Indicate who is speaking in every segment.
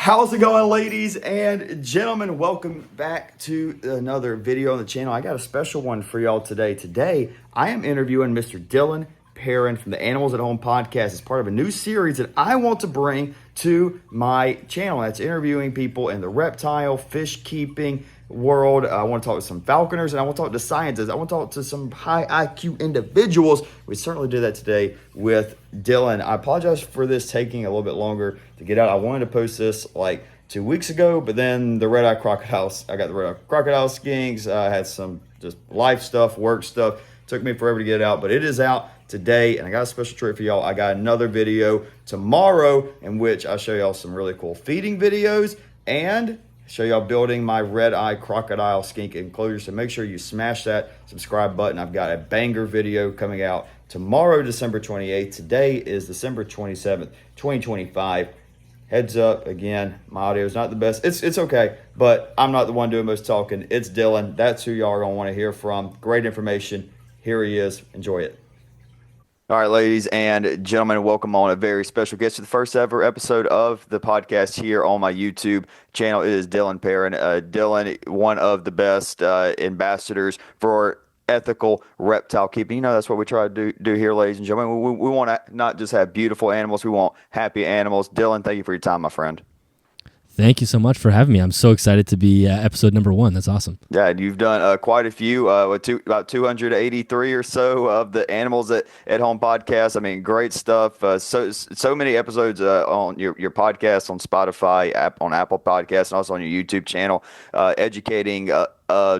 Speaker 1: How's it going, ladies and gentlemen? Welcome back to another video on the channel. I got a special one for y'all today. Today, I am interviewing Mr. Dillon Perron from the Animals at Home podcast as part of a new series that I want to bring to my channel. That's interviewing people in the reptile, fish keeping world. I want to talk to some falconers, and I want to talk to scientists. I want to talk to some high IQ individuals. We certainly did that today with Dillon. I apologize for this taking a little bit longer to get out. I wanted to post this like 2 weeks ago, but then the red-eye crocodiles, I got the red-eye crocodile skinks. I had some just life stuff, work stuff. Took me forever to get it out, but it is out today, and I got a special treat for y'all. I got another video tomorrow in which I show y'all some really cool feeding videos and show y'all building my red-eye crocodile skink enclosure. So make sure you smash that subscribe button. I've got a banger video coming out tomorrow, December 28th. Today is December 27th, 2025. Heads up, again, my audio is not the best. It's okay, but I'm not the one doing most talking. It's Dillon. That's who y'all are going to want to hear from. Great information. Here he is. Enjoy it. All right, ladies and gentlemen, welcome on a very special guest to the first ever episode of the podcast here on my YouTube channel. It is Dillon Perron. Dillon, one of the best ambassadors for ethical reptile keeping. You know, that's what we try to do here, ladies and gentlemen. We want to not just have beautiful animals, we want happy animals. Dillon, thank you for your time, my friend.
Speaker 2: Thank you so much for having me. I'm so excited to be episode number 1. That's awesome.
Speaker 1: Yeah, and you've done quite a few, about 283 or so of the Animals at Home podcast. I mean, great stuff. So many episodes on your podcast on Spotify, on Apple Podcasts, and also on your YouTube channel, educating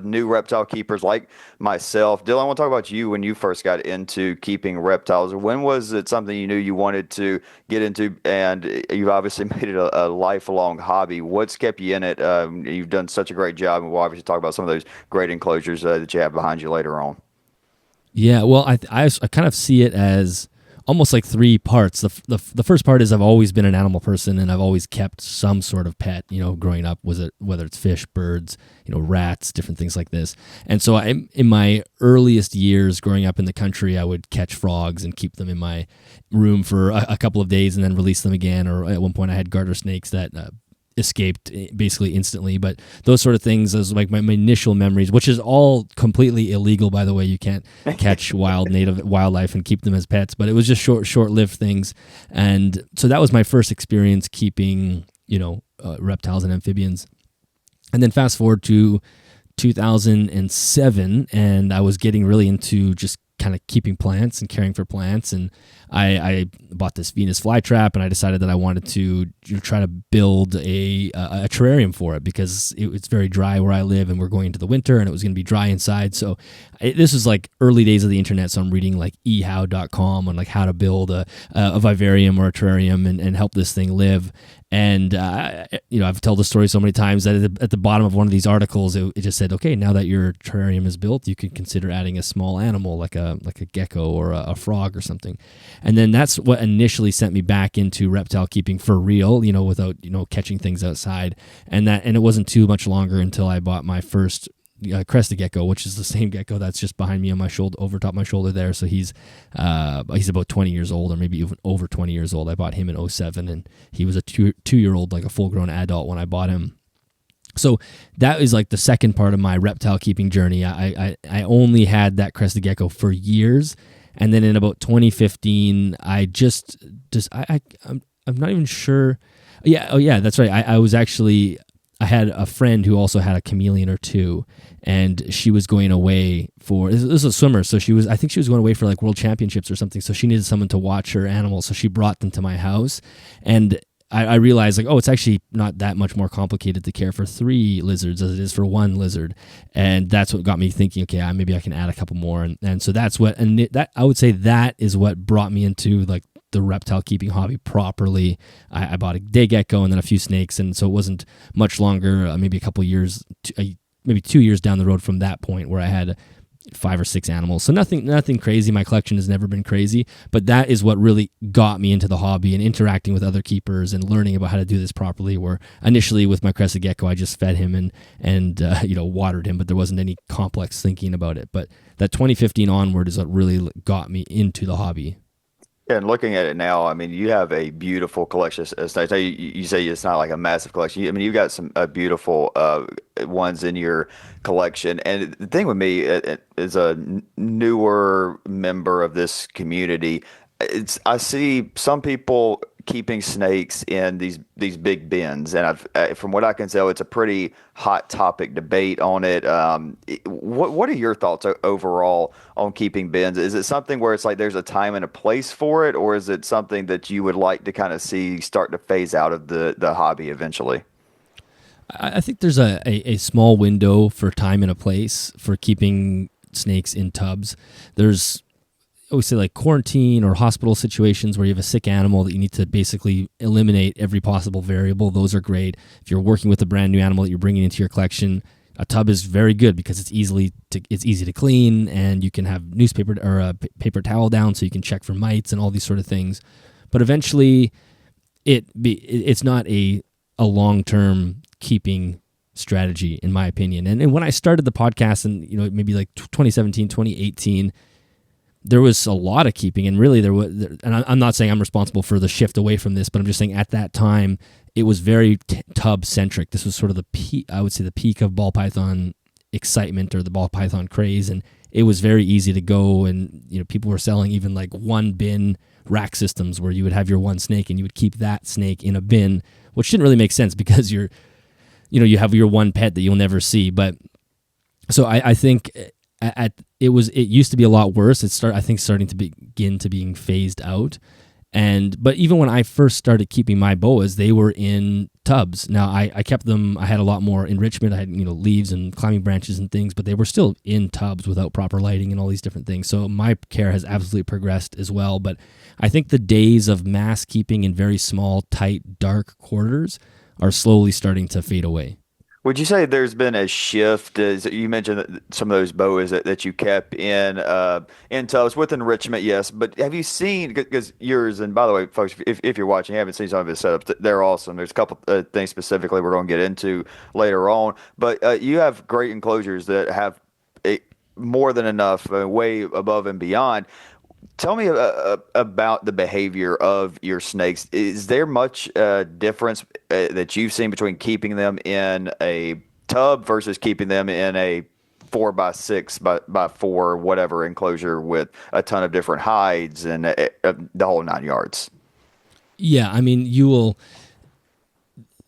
Speaker 1: new reptile keepers like myself. Dillon, I want to talk about you when you first got into keeping reptiles. When was it something you knew you wanted to get into? And you've obviously made it a lifelong hobby. What's kept you in it? You've done such a great job, and we'll obviously talk about some of those great enclosures that you have behind you later on.
Speaker 2: Yeah, well, I kind of see it as almost like 3 parts. The first part is I've always been an animal person, and I've always kept some sort of pet, growing up, whether it's fish, birds, rats, different things like this. And so in my earliest years growing up in the country, I would catch frogs and keep them in my room for a couple of days and then release them again. Or at one point I had garter snakes that escaped basically instantly. But those sort of things is like my initial memories, which is all completely illegal, by the way. You can't catch native wildlife and keep them as pets, but it was just short-lived things. And so that was my first experience keeping, reptiles and amphibians. And then fast forward to 2007, and I was getting really into just kind of keeping plants and caring for plants, and I bought this Venus flytrap, and I decided that I wanted to try to build a terrarium for it because it's very dry where I live, and we're going into the winter, and it was going to be dry inside. So this was like early days of the internet, so I'm reading like ehow.com on like how to build a vivarium or a terrarium and help this thing live. And I've told the story so many times that at the bottom of one of these articles, it just said, okay, now that your terrarium is built, you could consider adding a small animal like a gecko or a frog or something. And then that's what initially sent me back into reptile keeping for real, without catching things outside. And it wasn't too much longer until I bought my first crested gecko, which is the same gecko that's just behind me on my shoulder, over top my shoulder there. So he's about 20 years old, or maybe even over 20 years old. I bought him in 2007, and he was a 2-year-old, like a full-grown adult when I bought him. So that is like the second part of my reptile keeping journey. I only had that crested gecko for years, and then in about 2015, I'm not even sure. Yeah, oh yeah, that's right. I had a friend who also had a chameleon or two, and she was going away this was a swimmer, so I think she was going away for like world championships or something, so she needed someone to watch her animals, so she brought them to my house, and I realized like, oh, it's actually not that much more complicated to care for 3 lizards as it is for 1 lizard, and that's what got me thinking, okay, maybe I can add a couple more, and so that's what, and that I would say that is what brought me into like the reptile keeping hobby properly. I bought a day gecko and then a few snakes, and so it wasn't much longer, maybe a couple years, maybe 2 years down the road from that point where I had 5 or 6 animals. So nothing crazy. My collection has never been crazy, but that is what really got me into the hobby and interacting with other keepers and learning about how to do this properly. Where initially with my crested gecko, I just fed him and watered him, but there wasn't any complex thinking about it. But that 2015 onward is what really got me into the hobby.
Speaker 1: Yeah, and looking at it now, I mean, you have a beautiful collection of snakes. Now, you say it's not like a massive collection. I mean, you've got some beautiful ones in your collection. And the thing with me, as a newer member of this community, I see some people keeping snakes in these big bins, and from what I can tell, it's a pretty hot topic debate on it. What are your thoughts overall on keeping bins? Is it something where it's like there's a time and a place for it, or is it something that you would like to kind of see start to phase out of the hobby eventually?
Speaker 2: I think there's a small window for time and a place for keeping snakes in tubs. There's I would say like quarantine or hospital situations where you have a sick animal that you need to basically eliminate every possible variable. Those are great. If you're working with a brand new animal that you're bringing into your collection, a tub is very good because it's easy to clean, and you can have newspaper or a paper towel down so you can check for mites and all these sort of things. But eventually, it's not a long term keeping strategy, in my opinion. And when I started the podcast, and maybe like 2017, 2018, there was a lot of keeping, and really and I'm not saying I'm responsible for the shift away from this, but I'm just saying at that time it was very tub centric. This was sort of the peak, I would say, the peak of ball python excitement or the ball python craze, and it was very easy to go. And people were selling even like one bin rack systems where you would have your one snake and you would keep that snake in a bin, which didn't really make sense because you have your one pet that you'll never see. But so I think it used to be a lot worse. I think starting to begin to being phased out. But even when I first started keeping my boas, they were in tubs. Now I kept them. I had a lot more enrichment. I had leaves and climbing branches and things, but they were still in tubs without proper lighting and all these different things. So my care has absolutely progressed as well. But I think the days of mass keeping in very small, tight, dark quarters are slowly starting to fade away.
Speaker 1: Would you say there's been a shift? As you mentioned that some of those boas that you kept in tubs with enrichment, yes. But have you seen, because yours, and by the way, folks, if you're watching, you haven't seen some of his setups, they're awesome. There's a couple things specifically we're going to get into later on. But you have great enclosures that have more than enough, way above and beyond. Tell me about the behavior of your snakes. Is there much difference that you've seen between keeping them in a tub versus keeping them in a 4x6 by 4 whatever enclosure with a ton of different hides and the whole 9 yards?
Speaker 2: Yeah, I mean, you will.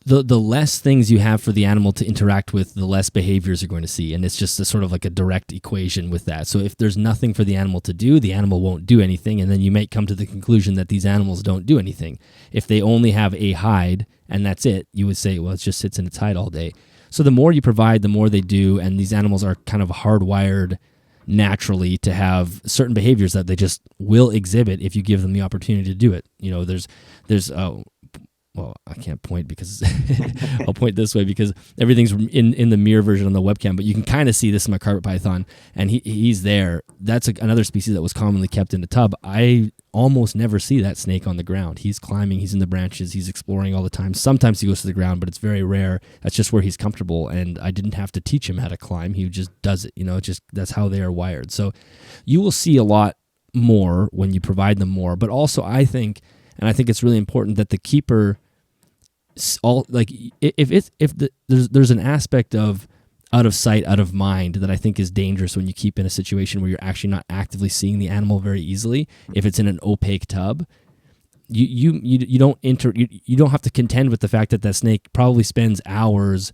Speaker 2: The less things you have for the animal to interact with, the less behaviors you're going to see. And it's just a sort of like a direct equation with that. So if there's nothing for the animal to do, the animal won't do anything. And then you might come to the conclusion that these animals don't do anything. If they only have a hide and that's it, you would say, well, it just sits in its hide all day. So the more you provide, the more they do. And these animals are kind of hardwired naturally to have certain behaviors that they just will exhibit if you give them the opportunity to do it. There's well, I can't point because I'll point this way because everything's in the mirror version on the webcam, but you can kind of see this in my carpet python, and he's there. That's another species that was commonly kept in a tub. I almost never see that snake on the ground. He's climbing, he's in the branches, he's exploring all the time. Sometimes he goes to the ground, but it's very rare. That's just where he's comfortable, and I didn't have to teach him how to climb. He just does it, that's how they are wired. So you will see a lot more when you provide them more, but also I think it's really important that the keeper there's an aspect of out of sight, out of mind that I think is dangerous when you keep in a situation where you're actually not actively seeing the animal very easily. If it's in an opaque tub, you don't have to contend with the fact that snake probably spends hours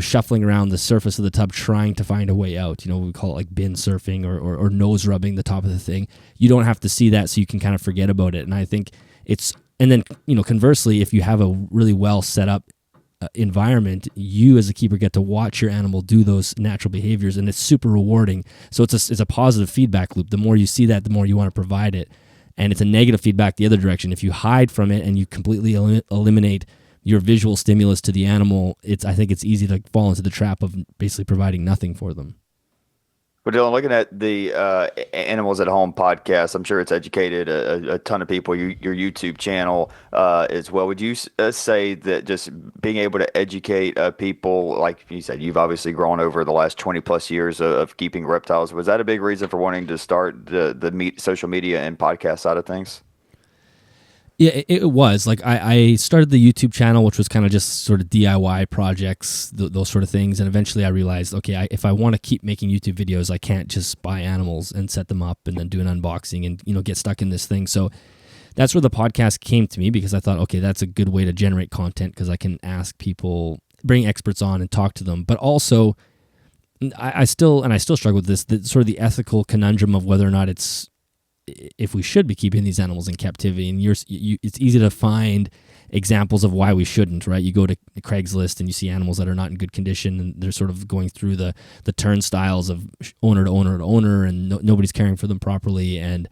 Speaker 2: shuffling around the surface of the tub trying to find a way out. We call it like bin surfing or nose rubbing the top of the thing. You don't have to see that, so you can kind of forget about it. And I think and then, conversely, if you have a really well set up environment, you as a keeper get to watch your animal do those natural behaviors, and it's super rewarding. So it's a positive feedback loop. The more you see that, the more you want to provide it. And it's a negative feedback the other direction. If you hide from it and you completely eliminate your visual stimulus to the animal, I think it's easy to fall into the trap of basically providing nothing for them.
Speaker 1: Well, Dylan, looking at the Animals at Home podcast, I'm sure it's educated a ton of people, your YouTube channel as well. Would you say that just being able to educate people, like you said, you've obviously grown over the last 20 plus years of keeping reptiles. Was that a big reason for wanting to start the social media and podcast side of things?
Speaker 2: Yeah, it was like I started the YouTube channel, which was kind of just sort of DIY projects, those sort of things, and eventually I realized, okay, if I want to keep making YouTube videos, I can't just buy animals and set them up and then do an unboxing and get stuck in this thing. So that's where the podcast came to me, because I thought, okay, that's a good way to generate content, because I can ask people, bring experts on and talk to them, but also I still struggle with this, sort of the ethical conundrum of whether or not if we should be keeping these animals in captivity. And it's easy to find examples of why we shouldn't, right? You go to Craigslist and you see animals that are not in good condition, and they're sort of going through the turnstiles of owner to owner to owner, and nobody's caring for them properly. And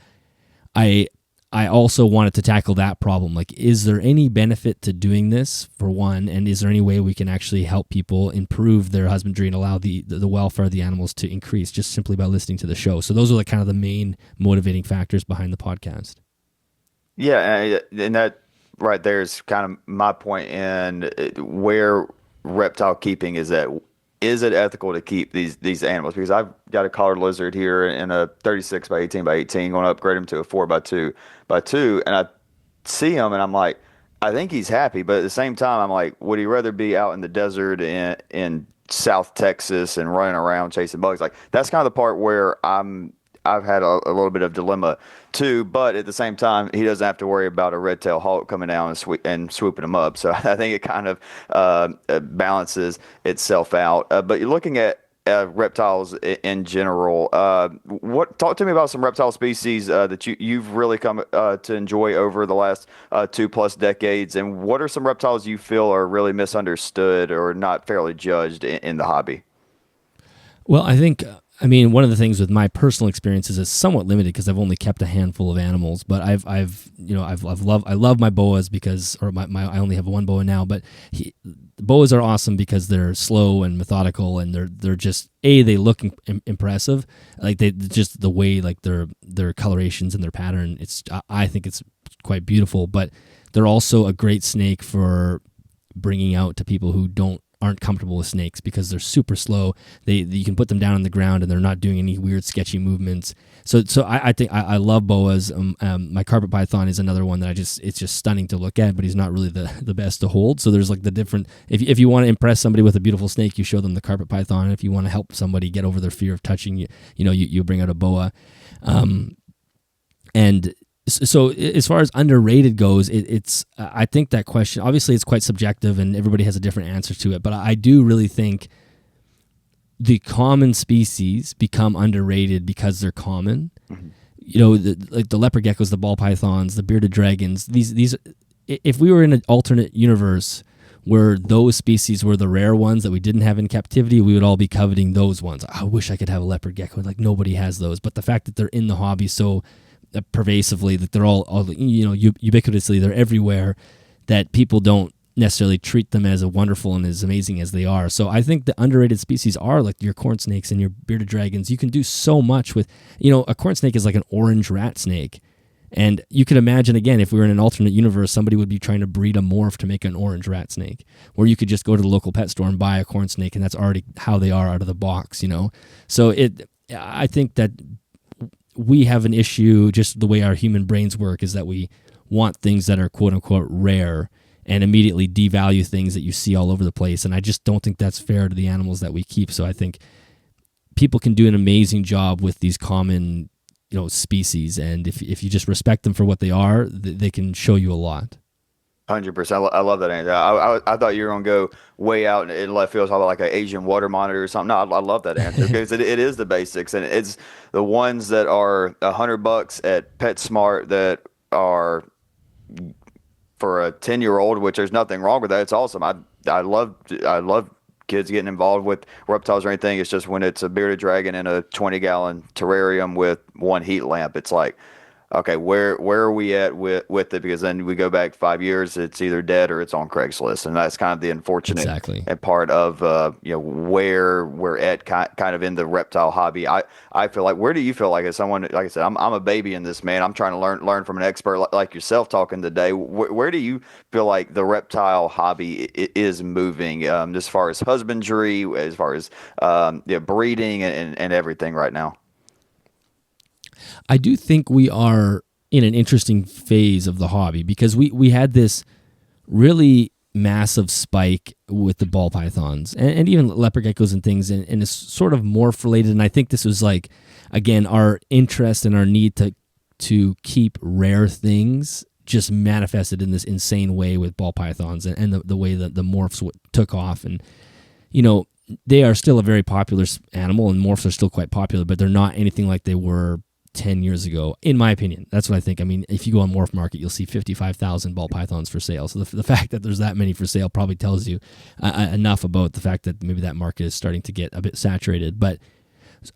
Speaker 2: I also wanted to tackle that problem. Like, is there any benefit to doing this, for one? And is there any way we can actually help people improve their husbandry and allow the welfare of the animals to increase just simply by listening to the show? So those are kind of the main motivating factors behind the podcast.
Speaker 1: Yeah, and that right there is kind of my point in where reptile keeping is at. Is it ethical to keep these animals? Because I've got a collared lizard here in a 36 by 18 by 18, going to upgrade him to a 4 by 2 by 2, and I see him and I'm like, I think he's happy, but at the same time, I'm like, would he rather be out in the desert in South Texas and running around chasing bugs? Like, that's kind of the part where I've had a little bit of dilemma too, but at the same time, he doesn't have to worry about a red-tailed hawk coming down and swooping him up. So I think it kind of balances itself out. But you're looking at reptiles in general. What talk to me about some reptile species that you've really come to enjoy over the last 2+ decades, and what are some reptiles you feel are really misunderstood or not fairly judged in the hobby?
Speaker 2: Well, I mean, one of the things with my personal experiences is somewhat limited, because I've only kept a handful of animals. But I love my boas, because, or I only have one boa now. But boas are awesome because they're slow and methodical, and they're just they look impressive, like they just the way, like their colorations and their pattern. I think it's quite beautiful. But they're also a great snake for bringing out to people who aren't comfortable with snakes, because they're super slow. You can put them down on the ground and they're not doing any weird sketchy movements. So I think I love boas. My carpet python is another one that it's just stunning to look at, but he's not really the best to hold. So there's like the different, if you want to impress somebody with a beautiful snake, you show them the carpet python. If you want to help somebody get over their fear of touching, you bring out a boa. And so as far as underrated goes, it's I think that question, obviously it's quite subjective and everybody has a different answer to it, but I do really think the common species become underrated because they're common. Mm-hmm. Like the leopard geckos, the ball pythons, the bearded dragons, these if we were in an alternate universe where those species were the rare ones that we didn't have in captivity, we would all be coveting those ones. I wish I could have a leopard gecko. Like, nobody has those. But the fact that they're in the hobby so pervasively, that they're all ubiquitously, they're everywhere, that people don't necessarily treat them as wonderful and as amazing as they are. So I think the underrated species are like your corn snakes and your bearded dragons. You can do so much with, a corn snake is like an orange rat snake. And you could imagine, again, if we were in an alternate universe, somebody would be trying to breed a morph to make an orange rat snake, where you could just go to the local pet store and buy a corn snake, and that's already how they are out of the box, So I think that we have an issue, just the way our human brains work, is that we want things that are quote unquote rare and immediately devalue things that you see all over the place. And I just don't think that's fair to the animals that we keep. So I think people can do an amazing job with these common, species. And if you just respect them for what they are, they can show you a lot.
Speaker 1: 100%. I love that answer. I thought you were gonna go way out in left field, talk about like an Asian water monitor or something. No, I love that answer because it is the basics, and it's the ones that are $100 at PetSmart that are for a 10-year-old, which there's nothing wrong with that. It's awesome. I love kids getting involved with reptiles or anything. It's just when it's a bearded dragon in a 20-gallon terrarium with one heat lamp, it's like, okay, where are we at with it? Because then we go back 5 years, it's either dead or it's on Craigslist, and that's kind of the unfortunate
Speaker 2: Exactly.
Speaker 1: and part of where we're at kind of in the reptile hobby. I feel like, where do you feel like, as someone, like I said, I'm a baby in this, man. I'm trying to learn from an expert like yourself talking today. Where do you feel like the reptile hobby is moving, as far as husbandry, as far as breeding and everything right now?
Speaker 2: I do think we are in an interesting phase of the hobby because we had this really massive spike with the ball pythons and even leopard geckos and things, and it's sort of morph related. And I think this was like, again, our interest and our need to keep rare things just manifested in this insane way with ball pythons and the way that the morphs took off. And, they are still a very popular animal, and morphs are still quite popular, but they're not anything like they were 10 years ago, in my opinion. That's what I think. I mean, if you go on Morph Market, you'll see 55,000 ball pythons for sale. So the fact that there's that many for sale probably tells you enough about the fact that maybe that market is starting to get a bit saturated. But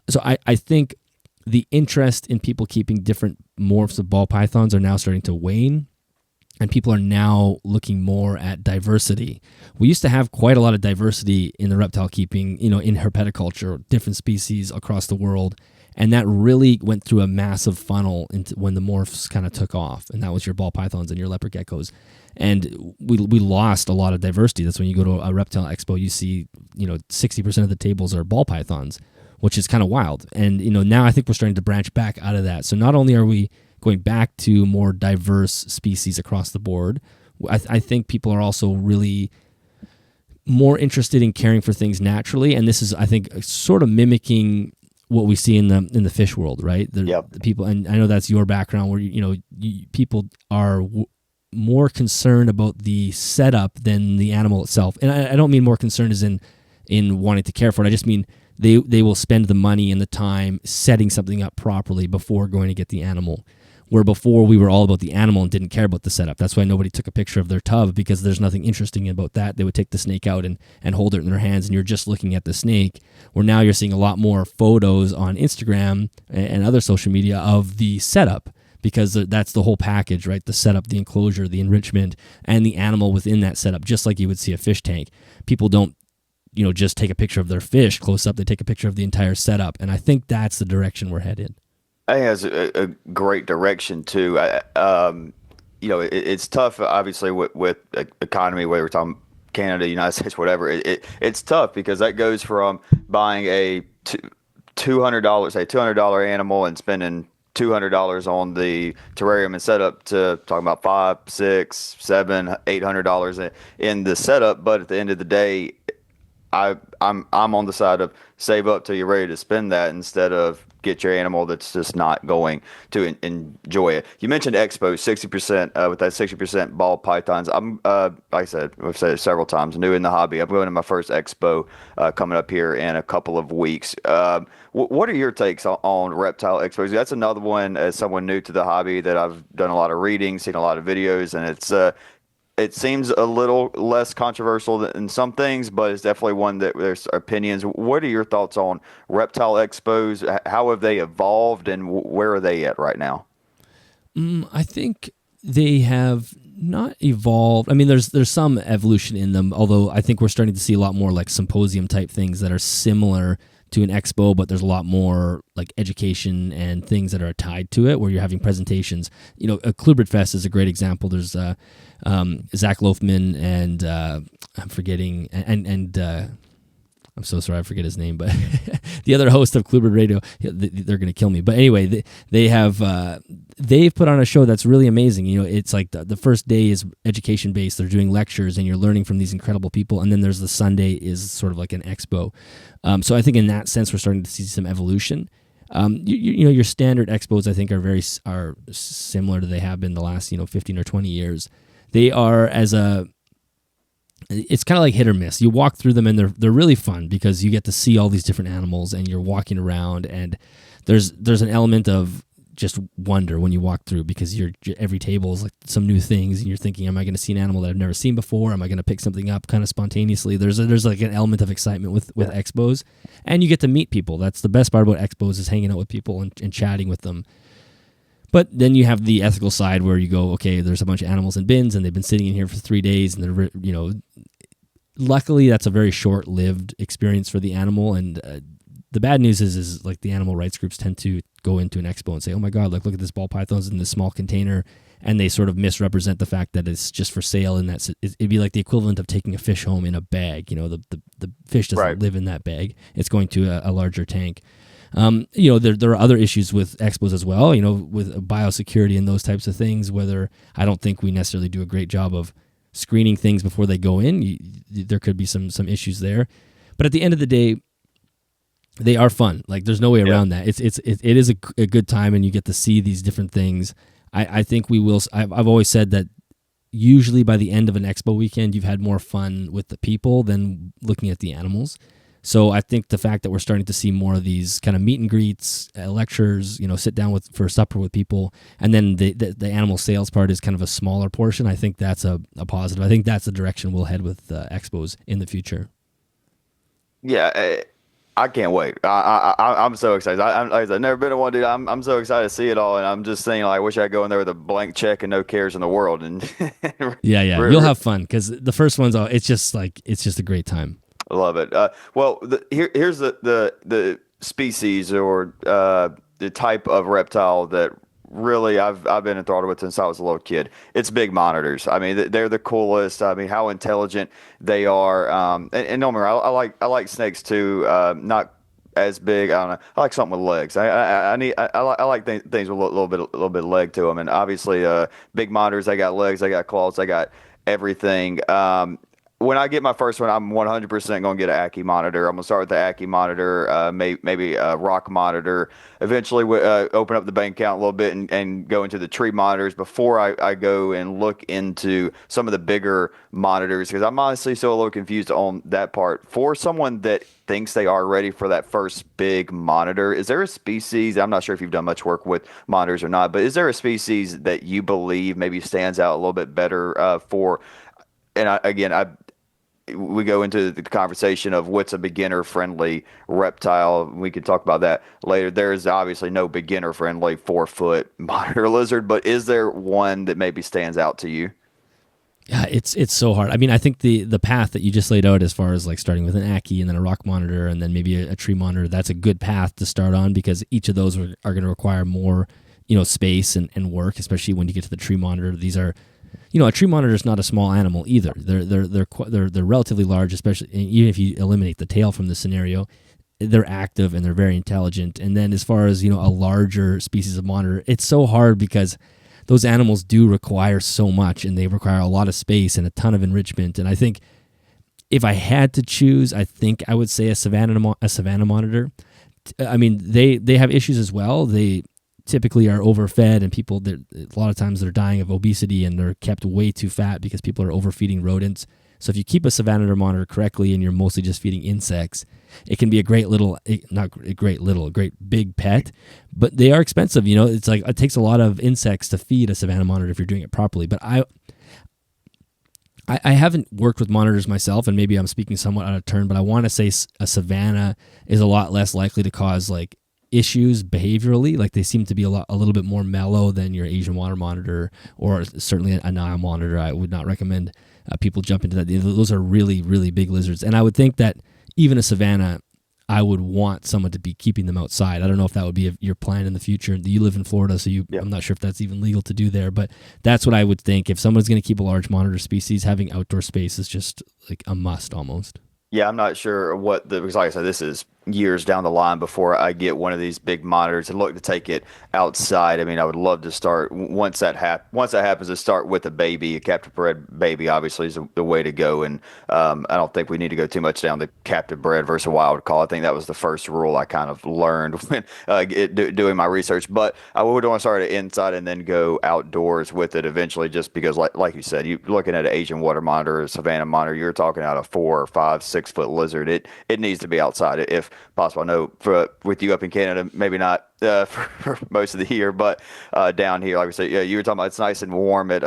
Speaker 2: so I think the interest in people keeping different morphs of ball pythons are now starting to wane. And people are now looking more at diversity. We used to have quite a lot of diversity in the reptile keeping, in herpetoculture, different species across the world. And that really went through a massive funnel into when the morphs kind of took off. And that was your ball pythons and your leopard geckos. And we lost a lot of diversity. That's when you go to a reptile expo, you see, 60% of the tables are ball pythons, which is kind of wild. And, now I think we're starting to branch back out of that. So not only are we going back to more diverse species across the board, I think people are also really more interested in caring for things naturally. And this is, I think, sort of mimicking what we see in the fish world, right? The people, and I know that's your background, where people are more concerned about the setup than the animal itself. And I don't mean more concerned as in wanting to care for it. I just mean they will spend the money and the time setting something up properly before going to get the animal. Where before we were all about the animal and didn't care about the setup. That's why nobody took a picture of their tub, because there's nothing interesting about that. They would take the snake out and hold it in their hands, and you're just looking at the snake. Where now you're seeing a lot more photos on Instagram and other social media of the setup, because that's the whole package, right? The setup, the enclosure, the enrichment, and the animal within that setup, just like you would see a fish tank. People don't just take a picture of their fish close up. They take a picture of the entire setup, and I think that's the direction we're headed.
Speaker 1: I think that's a great direction too. It's tough, obviously, with economy, whether we're talking Canada, United States, whatever. It's tough because that goes from buying a $200 animal and spending $200 on the terrarium and setup to talking about $500, $600, $700, $800 in the setup. But at the end of the day, I'm on the side of save up till you're ready to spend that instead of get your animal that's just not going to enjoy it. You mentioned expos, 60%, with that 60% ball pythons. I'm, like I said, I've said it several times, new in the hobby. I'm going to my first expo coming up here in a couple of weeks. What are your takes on reptile expos? That's another one, as someone new to the hobby, that I've done a lot of reading, seen a lot of videos, and it seems a little less controversial than some things, but it's definitely one that there's opinions. What are your thoughts on reptile expos? How have they evolved, and where are they at right now?
Speaker 2: I think they have not evolved. I mean, there's some evolution in them, although I think we're starting to see a lot more like symposium type things that are similar to an expo, but there's a lot more like education and things that are tied to it, where you're having presentations. A Clubrid Fest is a great example. There's Zach Loafman and I'm forgetting, and I'm so sorry, I forget his name, but the other host of Clubrid Radio, they're going to kill me. But anyway, they've put on a show that's really amazing. It's like the first day is education based. They're doing lectures and you're learning from these incredible people. And then there's the Sunday is sort of like an expo. So I think in that sense, we're starting to see some evolution. Your standard expos, I think, are similar to they have been the last 15 or 20 years. They are it's kind of like hit or miss. You walk through them and they're really fun because you get to see all these different animals and you're walking around, and there's an element of just wonder when you walk through, because every table is like some new things and you're thinking, am I going to see an animal that I've never seen before? Am I going to pick something up kind of spontaneously? There's like an element of excitement with expos, and you get to meet people. That's the best part about expos, is hanging out with people and chatting with them. But then you have the ethical side where you go, okay, there's a bunch of animals in bins and they've been sitting in here for 3 days, and they're, luckily that's a very short-lived experience for the animal. And the bad news is like the animal rights groups tend to go into an expo and say, oh my God, look at this ball python's in this small container. And they sort of misrepresent the fact that it's just for sale. And it'd be like the equivalent of taking a fish home in a bag. The fish doesn't live in that bag. It's going to a larger tank. There are other issues with expos as well, with biosecurity and those types of things, whether I don't think we necessarily do a great job of screening things before they go in. There could be some issues there. But at the end of the day, they are fun. Like, there's no way around that. It is a good time, and you get to see these different things. I think we will. I've always said that usually by the end of an expo weekend, you've had more fun with the people than looking at the animals. So I think the fact that we're starting to see more of these kind of meet and greets, lectures, sit down for supper with people, and then the animal sales part is kind of a smaller portion. I think that's a positive. I think that's the direction we'll head with expos in the future.
Speaker 1: Yeah, I can't wait. I'm so excited. Like I've never been to one, dude. I'm so excited to see it all, and I'm just saying, like, I wish I could go in there with a blank check and no cares in the world. And
Speaker 2: yeah, you'll have fun because the first one's it's just a great time.
Speaker 1: I love it. Well, here's the species or the type of reptile that really I've been enthralled with since I was a little kid. It's big monitors. I mean, they're the coolest. I mean, how intelligent they are. And no more. I like snakes too. Not as big. I don't know. I like something with legs. I like things with a little bit of leg to them. And obviously, big monitors. They got legs. They got claws. They got everything. When I get my first one, I'm 100% going to get an Ackie monitor. I'm going to start with the Ackie monitor, maybe a rock monitor. Eventually, open up the bank account a little bit and go into the tree monitors before I go and look into some of the bigger monitors, because I'm honestly still a little confused on that part. For someone that thinks they are ready for that first big monitor, is there a species, I'm not sure if you've done much work with monitors or not, but is there a species that you believe maybe stands out a little bit better for, and we go into the conversation of what's a beginner-friendly reptile. We can talk about that later. There is obviously no beginner-friendly 4-foot monitor lizard, but is there one that maybe stands out to you?
Speaker 2: Yeah, it's so hard. I mean, I think the path that you just laid out, as far as like starting with an Ackie and then a rock monitor and then maybe a tree monitor, that's a good path to start on, because each of those are going to require more, space and work, especially when you get to the tree monitor. These are, a tree monitor is not a small animal either. They're relatively large, especially even if you eliminate the tail from the scenario. They're active and they're very intelligent. And then as far as a larger species of monitor, it's so hard because those animals do require so much, and they require a lot of space and a ton of enrichment. And I think if I had to choose, I think I would say a savanna monitor. I mean, they have issues as well. They typically are overfed, and a lot of times they're dying of obesity, and they're kept way too fat because people are overfeeding rodents. So if you keep a savanna monitor correctly and you're mostly just feeding insects, it can be a great big pet, but they are expensive. It's like it takes a lot of insects to feed a savanna monitor if you're doing it properly. But I haven't worked with monitors myself, and maybe I'm speaking somewhat out of turn, but I want to say a savanna is a lot less likely to cause like issues behaviorally. Like, they seem to be a little bit more mellow than your Asian water monitor, or certainly a Nile monitor. I would not recommend people jump into that. Those are really, really big lizards. And I would think that even a savanna, I would want someone to be keeping them outside. I don't know if that would be your plan in the future. You live in Florida, so I'm not sure if that's even legal to do there, but that's what I would think. If someone's going to keep a large monitor species, having outdoor space is just like a must almost.
Speaker 1: Yeah, I'm not sure because like I said, this is years down the line before I get one of these big monitors and look to take it outside. I mean, I would love to start once that happens, to start with a baby. A captive bred baby obviously is the way to go, and I don't think we need to go too much down the captive bred versus wild call. I think that was the first rule I kind of learned when doing my research. But I would want to start it inside and then go outdoors with it eventually, just because like you said, you're looking at an Asian water monitor, a savanna monitor, you're talking about a 4, 5, 6-foot lizard. It needs to be outside if possible. I know with you up in Canada, maybe not for most of the year, but down here, like we said, yeah, you were talking about it's nice and warm at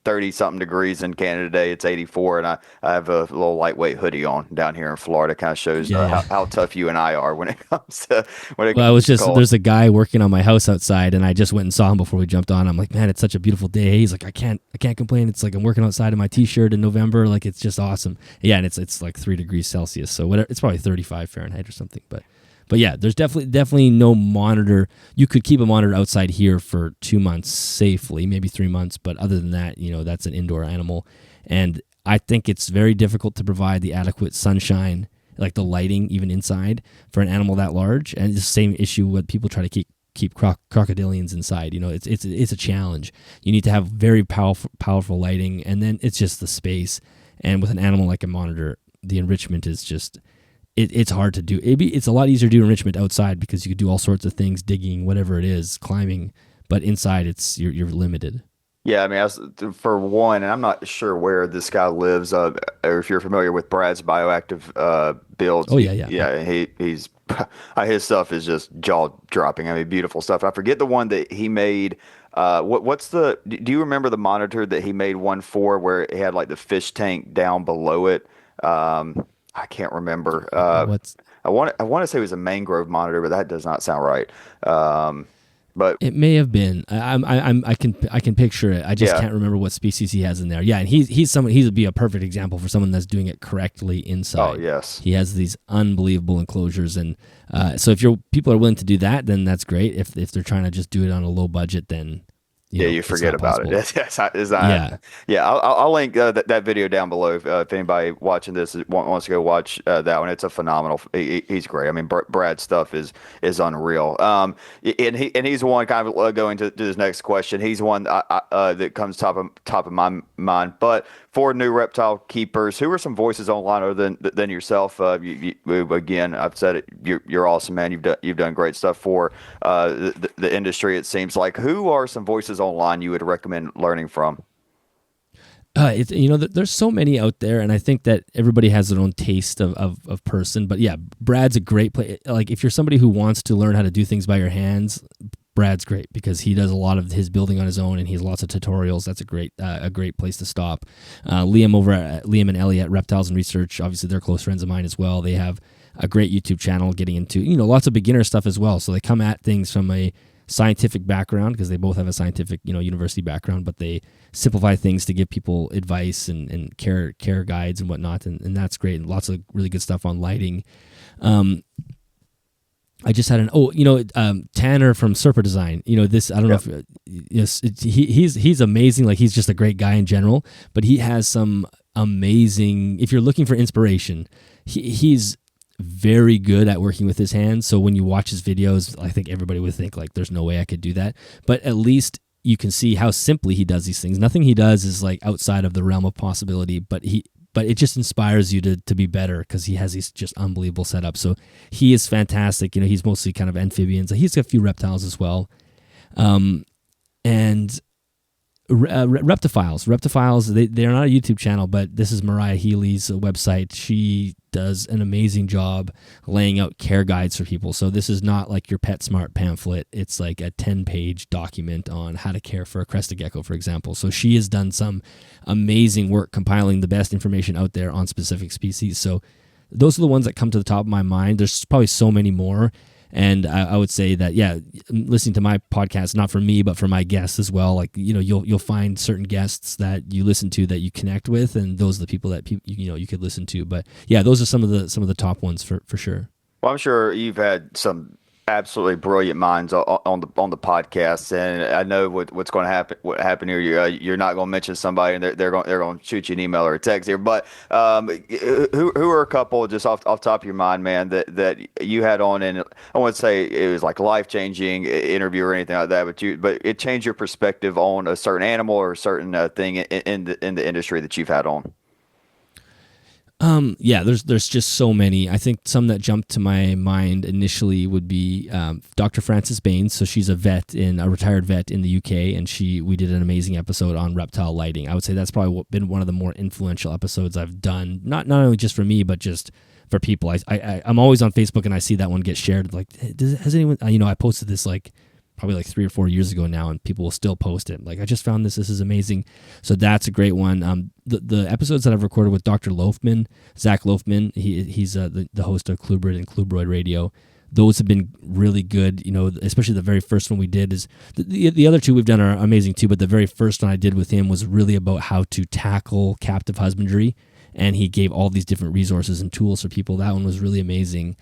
Speaker 1: 30-something degrees in Canada today. It's 84, and I have a little lightweight hoodie on down here in Florida. Kind of shows how tough you and I are when it comes to
Speaker 2: there's a guy working on my house outside, and I just went and saw him before we jumped on. I'm like, man, it's such a beautiful day. He's like, I can't complain. It's like I'm working outside in my t-shirt in November. Like, it's just awesome. Yeah, and it's like 3 degrees Celsius, so whatever. It's probably 35 Fahrenheit or something, But yeah, there's definitely no monitor. You could keep a monitor outside here for 2 months safely, maybe 3 months. But other than that, that's an indoor animal. And I think it's very difficult to provide the adequate sunshine. like the lighting even inside for an animal that large. And it's the same issue with people try to keep crocodilians inside. It's a challenge. You need to have very powerful lighting, and then it's just the space. And with an animal like a monitor, the enrichment is just it's hard to do. It's a lot easier to do enrichment outside because you could do all sorts of things, digging, whatever it is, climbing. But inside, you're limited.
Speaker 1: Yeah, I mean, for one, and I'm not sure where this guy lives, or if you're familiar with Brad's bioactive builds.
Speaker 2: Oh yeah.
Speaker 1: He's his stuff is just jaw dropping. I mean, beautiful stuff. I forget the one that he made. What's the? Do you remember the monitor that he made one for where it had like the fish tank down below it? I can't remember.
Speaker 2: What's
Speaker 1: I want to say it was a mangrove monitor, but that does not sound right. But
Speaker 2: It may have been. I can picture it. I just
Speaker 1: yeah.
Speaker 2: can't remember what species he has in there. Yeah, and he's would be a perfect example for someone that's doing it correctly inside.
Speaker 1: Oh yes.
Speaker 2: He has these unbelievable enclosures, and so if people are willing to do that, then that's great. If they're trying to just do it on a low budget, then
Speaker 1: you forget about it.
Speaker 2: Yeah.
Speaker 1: Yeah, I'll link that video down below if anybody watching this wants to go watch that one. It's a phenomenal. He's great. I mean, Brad's stuff is unreal. And he's the one kind of going to this next question. He's the one that comes top of my mind. But for new reptile keepers, who are some voices online other than yourself? Again, I've said it. You're awesome, man. You've done great stuff for the industry. It seems like. Who are some voices online you would recommend learning from?
Speaker 2: There's so many out there, and I think that everybody has their own taste of person. But yeah, Brad's a great play. Like if you're somebody who wants to learn how to do things by your hands, Brad's great because he does a lot of his building on his own, and he has lots of tutorials. That's a great place to stop. Liam and Ellie at Reptiles and Research, obviously they're close friends of mine as well. They have a great YouTube channel getting into lots of beginner stuff as well. So they come at things from a scientific background because they both have a scientific university background, but they simplify things to give people advice and care guides and whatnot, and that's great. And lots of really good stuff on lighting. I just had Tanner from Serpa Design. This I don't know if he's amazing. Like he's just a great guy in general, but he has some amazing. If you're looking for inspiration, he's very good at working with his hands. So when you watch his videos, I think everybody would think like, "There's no way I could do that," but at least you can see how simply he does these things. Nothing he does is like outside of the realm of possibility, but it just inspires you to be better because he has these just unbelievable setups. So he is fantastic. He's mostly kind of amphibians. He's got a few reptiles as well. And Reptiles, they're not a YouTube channel, but this is Mariah Healy's website. She does an amazing job laying out care guides for people. So this is not like your PetSmart pamphlet. It's like a 10-page document on how to care for a crested gecko, for example. So she has done some amazing work compiling the best information out there on specific species. So those are the ones that come to the top of my mind. There's probably so many more. And I would say that, yeah, listening to my podcast, not for me, but for my guests as well. Like, you'll find certain guests that you listen to that you connect with, and those are the people that you could listen to. But yeah, those are some of the top ones for sure.
Speaker 1: Well, I'm sure you've had some absolutely brilliant minds on the podcast, and I know what's going to happen. What happened here? You're not going to mention somebody, and they're going to shoot you an email or a text here. But who are a couple just off top of your mind, man, that you had on, and I wouldn't say it was like life-changing interview or anything like that, but it changed your perspective on a certain animal or a certain thing in the industry that you've had on.
Speaker 2: Yeah, there's just so many. I think some that jumped to my mind initially would be Dr. Frances Baines. So she's a retired vet in the UK, and we did an amazing episode on reptile lighting. I would say that's probably been one of the more influential episodes I've done. Not only just for me, but just for people. I'm always on Facebook, and I see that one get shared. Like, has anyone? I posted this probably like 3 or 4 years ago now, and people will still post it. Like, I just found this is amazing. So that's a great one. The episodes that I've recorded with Dr. Loafman, Zach Loafman, he's the host of Clubrid and Clubroid Radio. Those have been really good, especially the very first one we did is the other two we've done are amazing too, but the very first one I did with him was really about how to tackle captive husbandry. And he gave all these different resources and tools for people. That one was really amazing.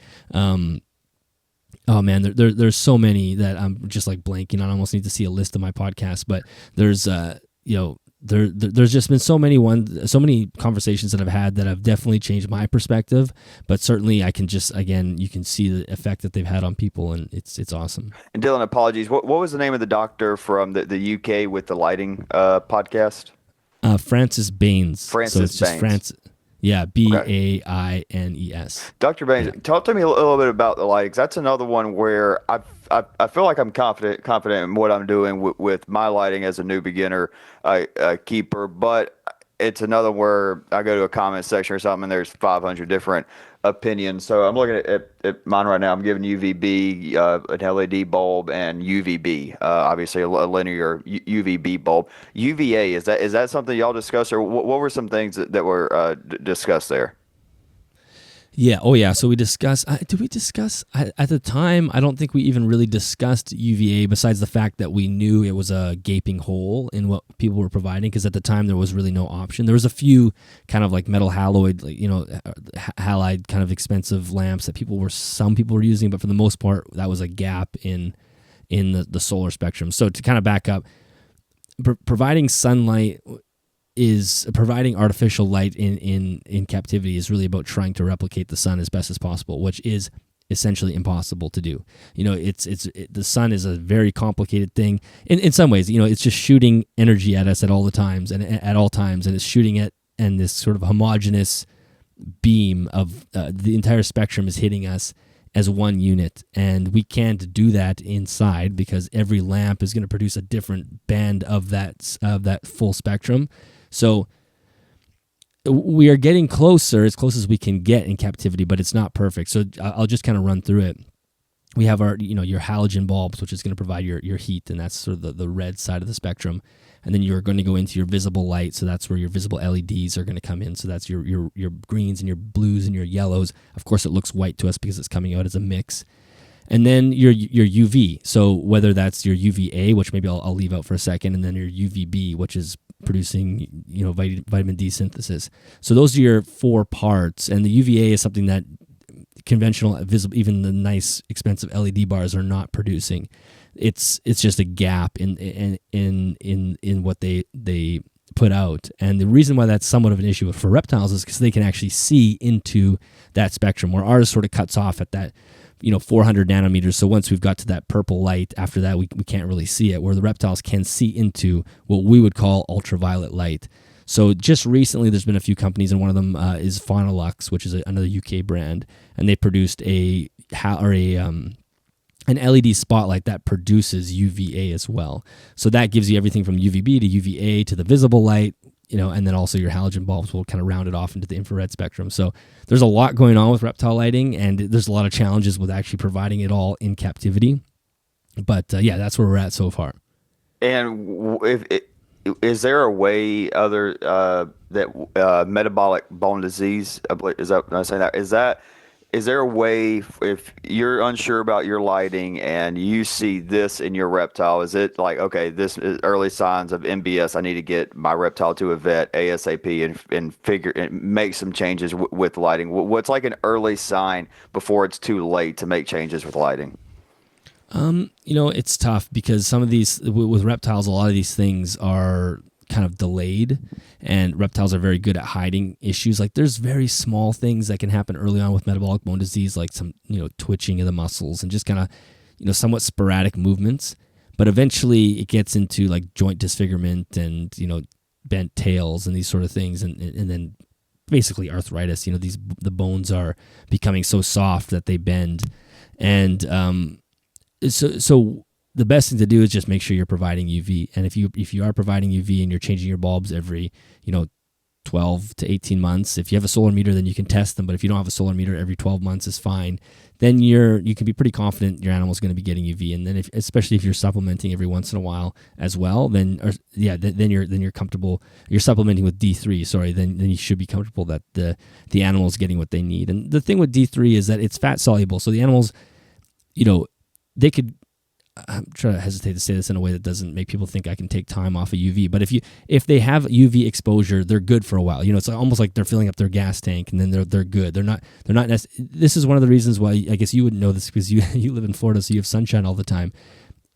Speaker 2: Oh man, there's so many that I'm just like blanking on. I almost need to see a list of my podcasts, but there's there's just been so many conversations that I've had that have definitely changed my perspective. But certainly, I can just again, you can see the effect that they've had on people, and it's awesome.
Speaker 1: And Dylan, apologies. What was the name of the doctor from the UK with the lighting podcast?
Speaker 2: Francis Baines. So
Speaker 1: Francis
Speaker 2: it's just
Speaker 1: Baines.
Speaker 2: France. Yeah,
Speaker 1: Okay.
Speaker 2: Baines.
Speaker 1: Dr. Baines,
Speaker 2: Yeah.
Speaker 1: talk to me a little bit about the lighting. 'Cause that's another one where I feel like I'm confident in what I'm doing with my lighting as a new beginner keeper, but it's another where I go to a comment section or something and there's 500 different opinions. So I'm looking at mine right now. I'm giving UVB, an LED bulb, and UVB, obviously a linear UVB bulb. UVA, is that something y'all discussed, or what were some things that were discussed there?
Speaker 2: Yeah. Oh, yeah. So we discussed. Did we discuss at the time? I don't think we even really discussed UVA. Besides the fact that we knew it was a gaping hole in what people were providing, because at the time there was really no option. There was a few kind of like metal haloid, like, halide kind of expensive lamps that some people were using, but for the most part, that was a gap in the solar spectrum. So to kind of back up, providing sunlight is providing artificial light in captivity is really about trying to replicate the sun as best as possible, which is essentially impossible to do. The sun is a very complicated thing in some ways. It's just shooting energy at us at all times, and it's shooting it, and this sort of homogeneous beam of the entire spectrum is hitting us as one unit, and we can't do that inside because every lamp is going to produce a different band of that full spectrum. So we are getting closer, as close as we can get in captivity, but it's not perfect. So I'll just kind of run through it. We have our, your halogen bulbs, which is going to provide your heat, and that's sort of the red side of the spectrum. And then you're going to go into your visible light, so that's where your visible LEDs are going to come in. So that's your greens and your blues and your yellows. Of course, it looks white to us because it's coming out as a mix. And then your UV. So whether that's your UVA, which maybe I'll leave out for a second, and then your UVB, which is producing vitamin D synthesis. So those are your four parts. And the UVA is something that conventional visible, even the nice expensive LED bars are not producing. It's just a gap in what they put out. And the reason why that's somewhat of an issue for reptiles is because they can actually see into that spectrum, where ours sort of cuts off at that 400 nanometers. So once we've got to that purple light, after that we can't really see it, where the reptiles can see into what we would call ultraviolet light. So just recently there's been a few companies, and one of them is Phonolux, which is another UK brand, and they produced an LED spotlight that produces UVA as well. So that gives you everything from UVB to UVA to the visible light, and then also your halogen bulbs will kind of round it off into the infrared spectrum. So there's a lot going on with reptile lighting, and there's a lot of challenges with actually providing it all in captivity. But that's where we're at so far.
Speaker 1: And is there a way other that metabolic bone disease, is that, am I saying that? Is there a way, if you're unsure about your lighting and you see this in your reptile, is it like, okay, this is early signs of MBS, I need to get my reptile to a vet ASAP and figure and make some changes with lighting? What's like an early sign before it's too late to make changes with lighting?
Speaker 2: It's tough because some of these, with reptiles, a lot of these things are kind of delayed, and reptiles are very good at hiding issues. Like there's very small things that can happen early on with metabolic bone disease, like some, twitching of the muscles and just kind of, somewhat sporadic movements. But eventually it gets into like joint disfigurement and, bent tails and these sort of things. And then basically arthritis, the bones are becoming so soft that they bend. And, so the best thing to do is just make sure you're providing UV. And if you are providing UV and you're changing your bulbs every, 12 to 18 months, if you have a solar meter, then you can test them. But if you don't have a solar meter, every 12 months is fine. Then you can be pretty confident your animal's going to be getting UV. And then especially if you're supplementing every once in a while as well, then you're comfortable. You're supplementing with D3, sorry, then you should be comfortable that the animal is getting what they need. And the thing with D3 is that it's fat soluble. So the animals, they could, I'm trying to hesitate to say this in a way that doesn't make people think I can take time off of UV. But if they have UV exposure, they're good for a while. It's almost like they're filling up their gas tank, and then they're good. They're not. This is one of the reasons why I guess you wouldn't know this, because you live in Florida, so you have sunshine all the time.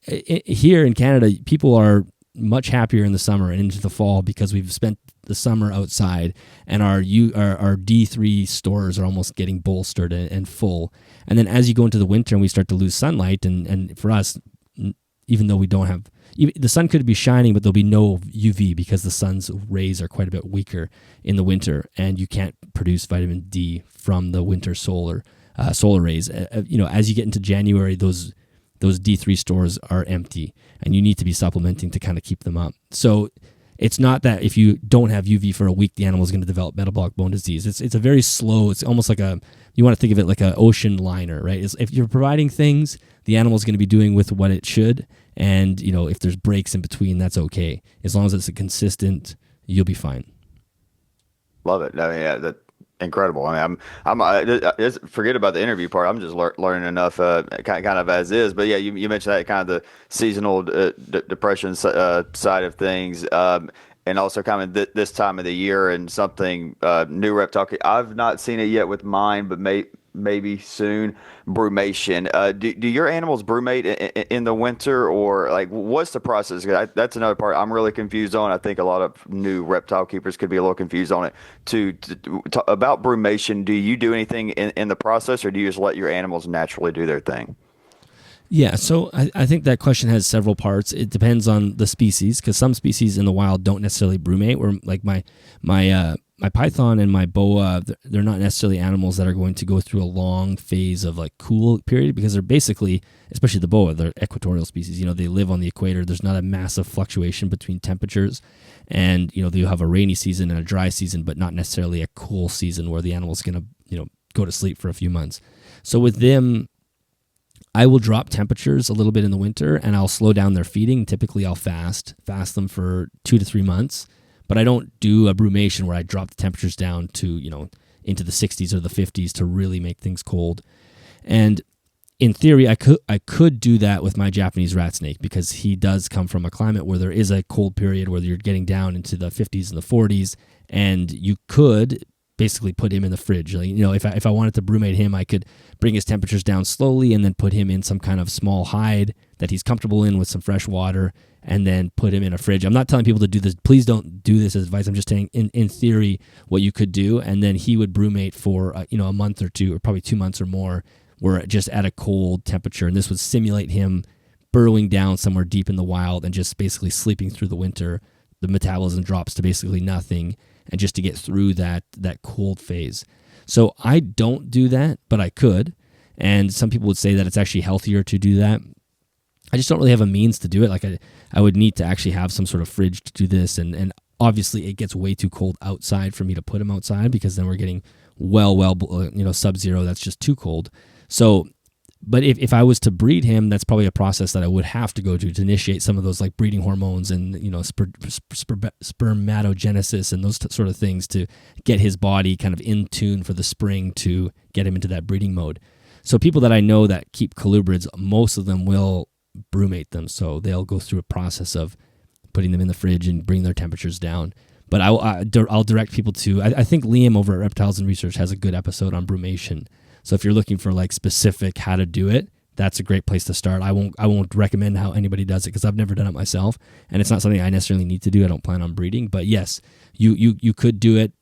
Speaker 2: Here in Canada, people are much happier in the summer and into the fall because we've spent the summer outside, and our D3 stores are almost getting bolstered and full. And then as you go into the winter and we start to lose sunlight, and for us, even though we don't have, the sun could be shining, but there'll be no UV because the sun's rays are quite a bit weaker in the winter, and you can't produce vitamin D from the winter solar rays. As you get into January, those D3 stores are empty, and you need to be supplementing to kind of keep them up. So it's not that if you don't have UV for a week, the animal is going to develop metabolic bone disease. It's a very slow, it's almost like you want to think of it like an ocean liner, right? If you're providing things, the animal is going to be doing with what it should. And, if there's breaks in between, that's okay. As long as it's a consistent, you'll be fine.
Speaker 1: Love it. I mean, yeah, that incredible. I mean, forget about the interview part. I'm just learning enough, kind of as is. But yeah, you mentioned that kind of the seasonal depression side of things, and also kind of this time of the year and something new Reptile. I've not seen it yet with mine, but maybe soon. Brumation. Do your animals brumate in the winter, or like what's the process? That's another part I'm really confused on. I think a lot of new reptile keepers could be a little confused on it. About brumation, do you do anything in the process, or do you just let your animals naturally do their thing?
Speaker 2: Yeah, so I think that question has several parts. It depends on the species, because some species in the wild don't necessarily brumate. Where like my python and my boa, they're not necessarily animals that are going to go through a long phase of like cool period, because they're basically, especially the boa, they're equatorial species. They live on the equator. There's not a massive fluctuation between temperatures, and they'll have a rainy season and a dry season, but not necessarily a cool season where the animal's going to go to sleep for a few months. So with them, I will drop temperatures a little bit in the winter, and I'll slow down their feeding. Typically, I'll fast them for 2 to 3 months, but I don't do a brumation where I drop the temperatures down to, into the 60s or the 50s to really make things cold. And in theory, I could do that with my Japanese rat snake, because he does come from a climate where there is a cold period where you're getting down into the 50s and the 40s, and you could basically put him in the fridge. If I wanted to brumate him, I could bring his temperatures down slowly and then put him in some kind of small hide that he's comfortable in with some fresh water, and then put him in a fridge. I'm not telling people to do this. Please don't do this as advice. I'm just saying in theory what you could do, and then he would brumate for a month or two, or probably 2 months or more, where just at a cold temperature, and this would simulate him burrowing down somewhere deep in the wild and just basically sleeping through the winter. The metabolism drops to basically nothing, and just to get through that cold phase. So I don't do that, but I could. And some people would say that it's actually healthier to do that. I just don't really have a means to do it. Like I would need to actually have some sort of fridge to do this. And obviously it gets way too cold outside for me to put him outside, because then we're getting sub-zero. That's just too cold. So, but if I was to breed him, that's probably a process that I would have to go to initiate some of those like breeding hormones and, spermatogenesis and those sort of things to get his body kind of in tune for the spring to get him into that breeding mode. So people that I know that keep colubrids, most of them will brumate them. So they'll go through a process of putting them in the fridge and bringing their temperatures down. But I'll direct people to, I think Liam over at Reptiles and Research has a good episode on brumation. So if you're looking for like specific how to do it, that's a great place to start. I won't recommend how anybody does it, because I've never done it myself, and it's not something I necessarily need to do. I don't plan on breeding, but yes, you could do it.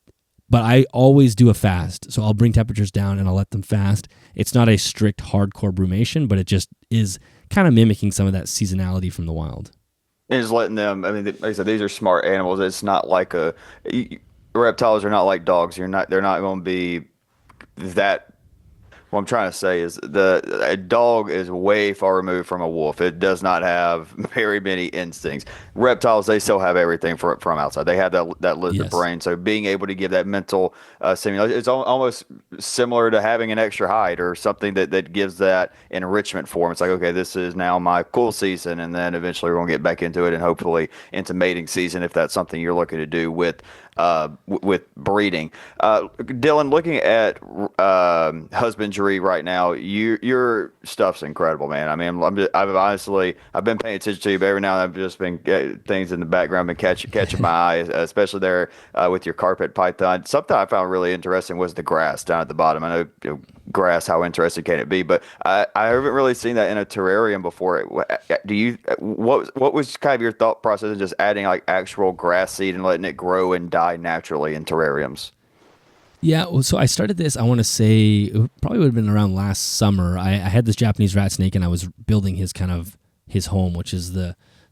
Speaker 2: But I always do a fast, so I'll bring temperatures down and I'll let them fast. It's not a strict hardcore brumation, but it just is kind of mimicking some of that seasonality from the wild.
Speaker 1: And just letting them. I mean, like I said, these are smart animals. It's not like reptiles are not like dogs. They're not going to be that. What I'm trying to say is a dog is way far removed from a wolf. It does not have very many instincts. Reptiles, they still have everything from outside. They have that lizard brain. So being able to give that mental stimulation, it's almost similar to having an extra hide or something that gives that enrichment for them. It's like, okay, this is now my cool season, and then eventually we're going to get back into it, and hopefully into mating season if that's something you're looking to do with breeding. Dillon, looking at husbandry right now, your stuff's incredible, man. I mean, I've been paying attention to you, but every now and then I've just been things in the background been catching my eye, especially there with your carpet python. Something I found really interesting was the grass down at the bottom. I know grass, how interesting can it be? But I haven't really seen that in a terrarium before. Do you, what was kind of your thought process of just adding like actual grass seed and letting it grow and die naturally in terrariums?
Speaker 2: Yeah, well, so I started this, I want to say, it probably would have been around last summer. I had this Japanese rat snake, and I was building his home, which is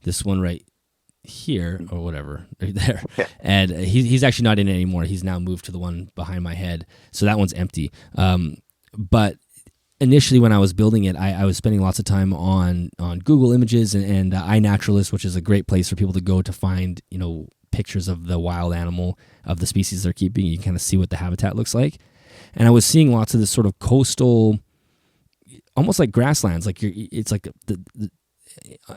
Speaker 2: this one right here or whatever right there.
Speaker 1: Yeah.
Speaker 2: And he's actually not in it anymore. He's now moved to the one behind my head, so that one's empty. But initially, when I was building it, I was spending lots of time on Google Images and iNaturalist, which is a great place for people to go to find pictures of the wild animal of the species they're keeping. You can kind of see what the habitat looks like. And I was seeing lots of this sort of coastal, almost like grasslands. Like it's like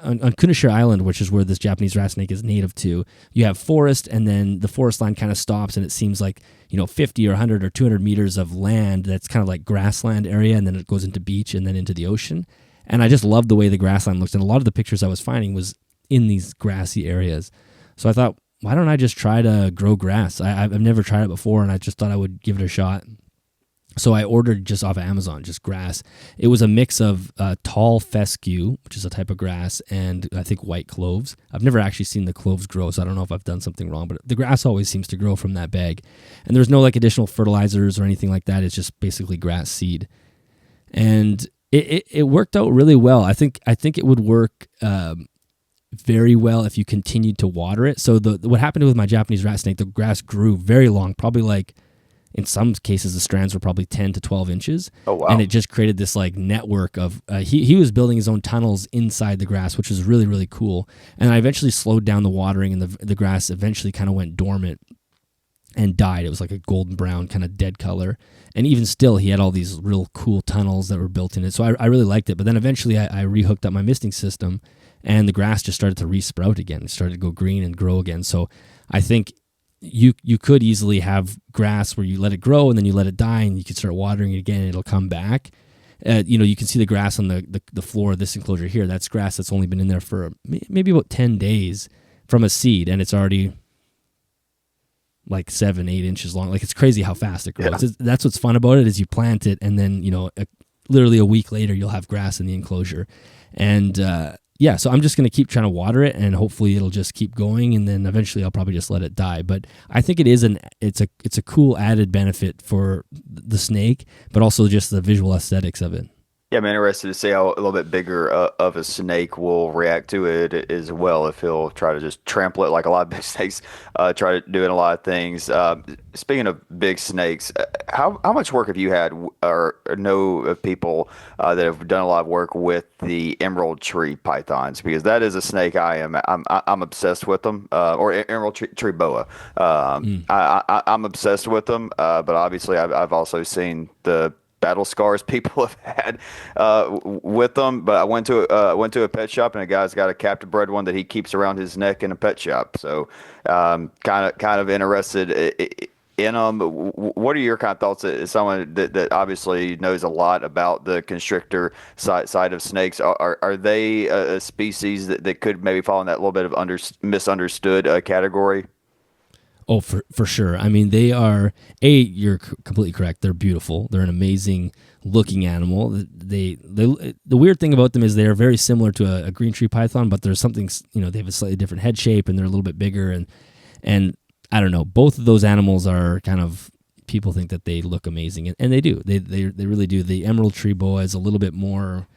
Speaker 2: on Kunashir Island, which is where this Japanese rat snake is native to, you have forest, and then the forest line kind of stops, and it seems like 50 or 100 or 200 meters of land that's kind of like grassland area, and then it goes into beach and then into the ocean. And I just loved the way the grassland looks, and a lot of the pictures I was finding was in these grassy areas. So I thought, why don't I just try to grow grass? I've never tried it before, and I just thought I would give it a shot. So I ordered just off of Amazon, just grass. It was a mix of tall fescue, which is a type of grass, and I think white cloves. I've never actually seen the cloves grow, so I don't know if I've done something wrong, but the grass always seems to grow from that bag. And there's no like additional fertilizers or anything like that. It's just basically grass seed. And it worked out really well. I think it would work very well if you continued to water it. So what happened with my Japanese rat snake, the grass grew very long, probably like, in some cases the strands were probably 10 to 12 inches.
Speaker 1: Oh, wow.
Speaker 2: And it just created this like network of he was building his own tunnels inside the grass, which was really, really cool. And I eventually slowed down the watering, and the grass eventually kind of went dormant and died. It was like a golden brown kind of dead color. And even still, he had all these real cool tunnels that were built in it. So I really liked it. But then eventually I rehooked up my misting system, and the grass just started to resprout again. It started to go green and grow again. So I think you could easily have grass where you let it grow and then you let it die, and you can start watering it again and it'll come back. You can see the grass on the floor of this enclosure here. That's grass that's only been in there for maybe about 10 days from a seed, and it's already like 7-8 inches long. Like, it's crazy how fast it grows.
Speaker 1: Yeah.
Speaker 2: That's what's fun about it, is you plant it, and then literally a week later you'll have grass in the enclosure. And so I'm just going to keep trying to water it, and hopefully it'll just keep going, and then eventually I'll probably just let it die. But I think it's a cool added benefit for the snake, but also just the visual aesthetics of it.
Speaker 1: Yeah, I'm interested to see how a little bit bigger of a snake will react to it as well. If he'll try to just trample it like a lot of big snakes try to do in a lot of things. Speaking of big snakes, how much work have you had or know of people that have done a lot of work with the emerald tree pythons? Because that is a snake I'm obsessed with them, or emerald tree boa. I'm obsessed with them, but obviously I've also seen the battle scars people have had with them. But I went to a pet shop, and a guy's got a captive bred one that he keeps around his neck in a pet shop. So kind of interested in them. What are your kind of thoughts as someone that obviously knows a lot about the constrictor side of snakes? Are they a species that could maybe fall in that little bit of misunderstood category?
Speaker 2: Oh, for sure. I mean, they are, you're completely correct. They're beautiful. They're an amazing looking animal. The weird thing about them is they're very similar to a green tree python, but there's something, they have a slightly different head shape, and they're a little bit bigger. And I don't know, both of those animals are kind of, people think that they look amazing, and they do. They really do. The emerald tree boa is a little bit more,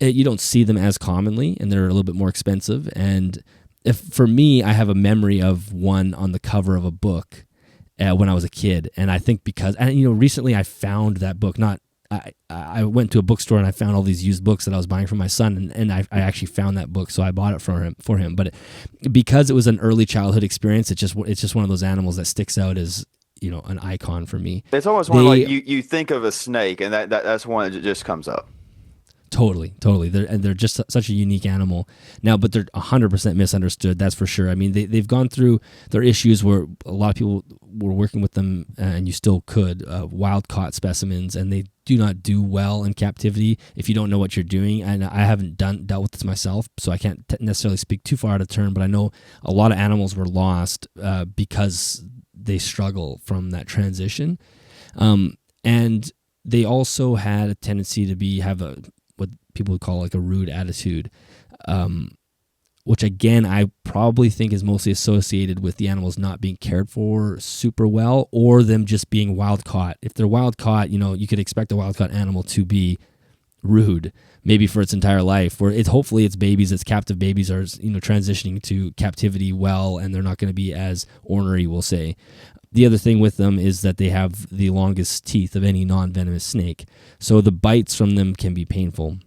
Speaker 2: you don't see them as commonly, and they're a little bit more expensive. And for me, I have a memory of one on the cover of a book when I was a kid, and I think because recently I found that book. I went to a bookstore and I found all these used books that I was buying for my son, and I actually found that book, so I bought it for him. But because it was an early childhood experience, it's just one of those animals that sticks out as an icon for me.
Speaker 1: It's almost one like you think of a snake, and that's one that just comes up.
Speaker 2: Totally. They're just such a unique animal now, but they're 100% misunderstood. That's for sure. I mean, they've gone through their issues where a lot of people were working with them, and you still could wild caught specimens, and they do not do well in captivity if you don't know what you're doing. And I haven't dealt with this myself, so I can't necessarily speak too far out of turn. But I know a lot of animals were lost because they struggle from that transition, and they also had a tendency to have what people would call like a rude attitude, which again I probably think is mostly associated with the animals not being cared for super well, or them just being wild caught. If they're wild caught, you could expect a wild caught animal to be rude, maybe for its entire life. Where hopefully its babies, its captive babies, are transitioning to captivity well, and they're not going to be as ornery, we'll say. The other thing with them is that they have the longest teeth of any non-venomous snake, so the bites from them can be painful.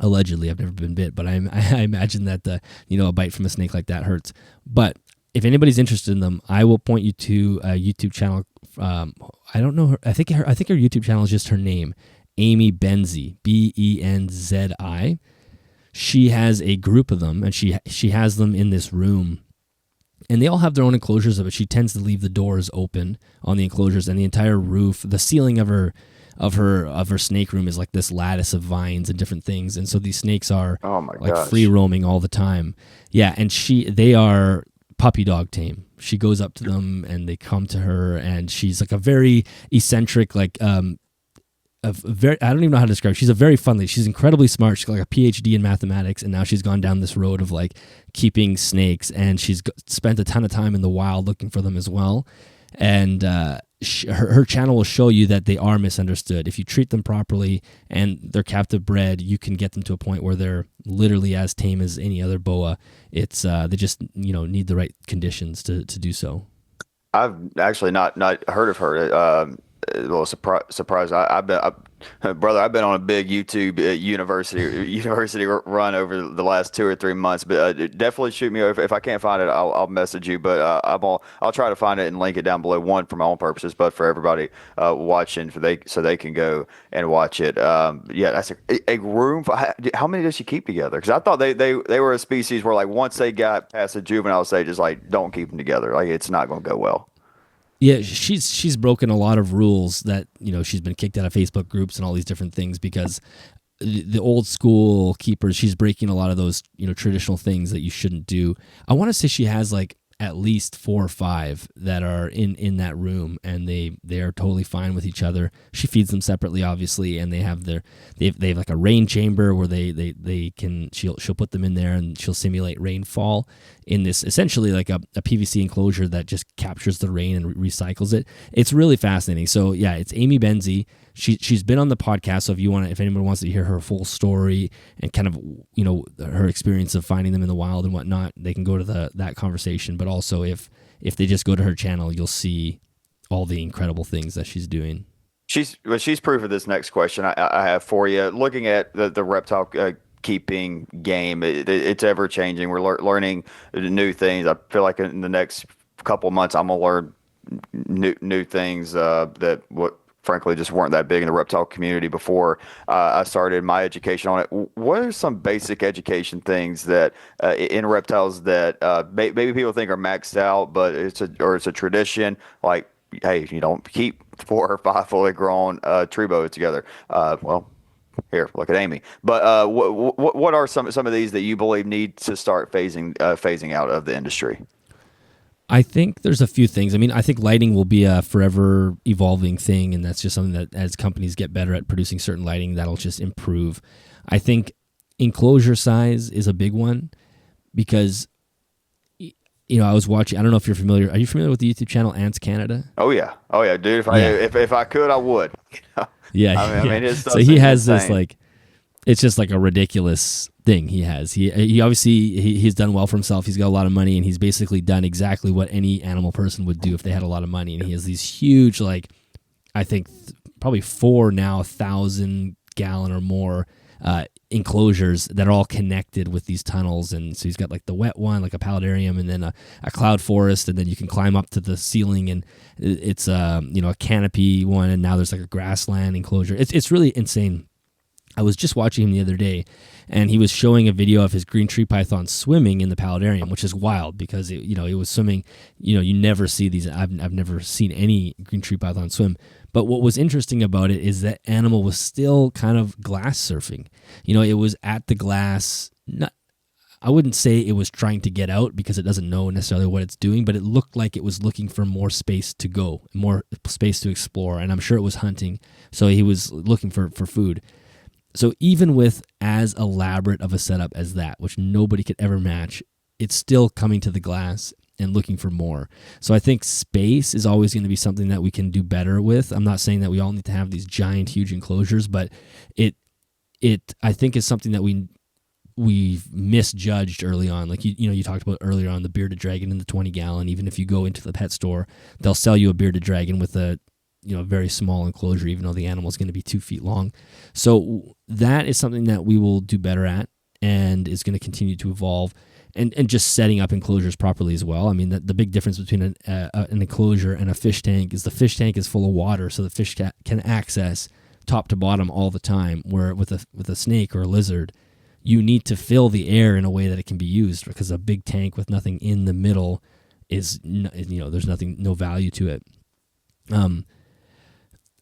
Speaker 2: Allegedly, I've never been bit, but I imagine that a bite from a snake like that hurts. But if anybody's interested in them, I will point you to a YouTube channel. I don't know her. I think her YouTube channel is just her name, Amy Benzi, Benzi. She has a group of them, and she has them in this room, and they all have their own enclosures of it. She tends to leave the doors open on the enclosures, and the entire roof, the ceiling of her snake room is like this lattice of vines and different things, and so these snakes are free roaming all the time. Yeah, and they are puppy dog tame. She goes up to them and they come to her, and she's like a very eccentric, like I don't even know how to describe her. She's a very fun lady. She's incredibly smart. She's got like a PhD in mathematics, and now she's gone down this road of like keeping snakes, and she's spent a ton of time in the wild looking for them as well. And her channel will show you that they are misunderstood. If you treat them properly and they're captive bred, you can get them to a point where they're literally as tame as any other boa. It's they just need the right conditions to do so.
Speaker 1: I've actually not heard of her. A little surprised. I've been on a big YouTube university run over the last 2 or 3 months. But definitely shoot me if I can't find it. I'll message you. But I'll try to find it and link it down below. One, for my own purposes, but for everybody watching, so they can go and watch it. Yeah, that's a room. How many does she keep together? Because I thought they were a species where like once they got past the juvenile stage, just like don't keep them together. Like it's not going to go well.
Speaker 2: Yeah, she's broken a lot of rules that, she's been kicked out of Facebook groups and all these different things because the old school keepers, she's breaking a lot of those, traditional things that you shouldn't do. I want to say she has like at least 4 or 5 that are in that room, and they are totally fine with each other. She feeds them separately, obviously, and they have like a rain chamber where she'll put them in there, and she'll simulate rainfall in this essentially like a PVC enclosure that just captures the rain and recycles it. It's really fascinating. So yeah, it's Amy Benzi. She's been on the podcast, so if anyone wants to hear her full story and kind of her experience of finding them in the wild and whatnot, they can go to that conversation. But also if they just go to her channel, you'll see all the incredible things that she's doing.
Speaker 1: She's proof of this next question I have for you. Looking at the reptile keeping game, it's ever changing. We're learning new things. I feel like in the next couple months, I'm gonna learn new things that frankly just weren't that big in the reptile community before I started my education on it. What are some basic education things that in reptiles that maybe people think are maxed out, but it's a tradition? Like, hey, you don't keep 4 or 5 fully grown tree boas together. Well, here, look at Amy. But what are some of these that you believe need to start phasing out of the industry?
Speaker 2: I think there's a few things. I mean, I think lighting will be a forever evolving thing, and that's just something that as companies get better at producing certain lighting, that'll just improve. I think enclosure size is a big one because, I was watching, I don't know if you're familiar. Are you familiar with the YouTube channel Ants Canada?
Speaker 1: Oh yeah, dude. If I could, I would.
Speaker 2: Yeah.
Speaker 1: I mean, his
Speaker 2: so he has insane. This like, it's just like a ridiculous thing he has. He obviously he's done well for himself. He's got a lot of money, and he's basically done exactly what any animal person would do if they had a lot of money. And he has these huge, like, I think probably 4 now 1,000-gallon or more enclosures that are all connected with these tunnels. And so he's got like the wet one, like a paludarium, and then a cloud forest, and then you can climb up to the ceiling, and it's a canopy one, and now there's like a grassland enclosure. It's really insane. I was just watching him the other day, and he was showing a video of his green tree python swimming in the paludarium, which is wild because it was swimming. You never see these. I've never seen any green tree python swim. But what was interesting about it is that animal was still kind of glass surfing. It was at the glass. I wouldn't say it was trying to get out because it doesn't know necessarily what it's doing, but it looked like it was looking for more space to go, more space to explore. And I'm sure it was hunting. So he was looking for food. So even with as elaborate of a setup as that, which nobody could ever match, it's still coming to the glass and looking for more. So I think space is always going to be something that we can do better with. I'm not saying that we all need to have these giant, huge enclosures, but it I think is something that we've misjudged early on. Like you talked about earlier on the bearded dragon in the 20-gallon. Even if you go into the pet store, they'll sell you a bearded dragon with a very small enclosure, even though the animal is going to be 2 feet long. So that is something that we will do better at and is going to continue to evolve. And just setting up enclosures properly as well. I mean, the big difference between an enclosure and a fish tank is the fish tank is full of water, so the fish can access top to bottom all the time. Where with a snake or a lizard, you need to fill the air in a way that it can be used, because a big tank with nothing in the middle is there's no value to it.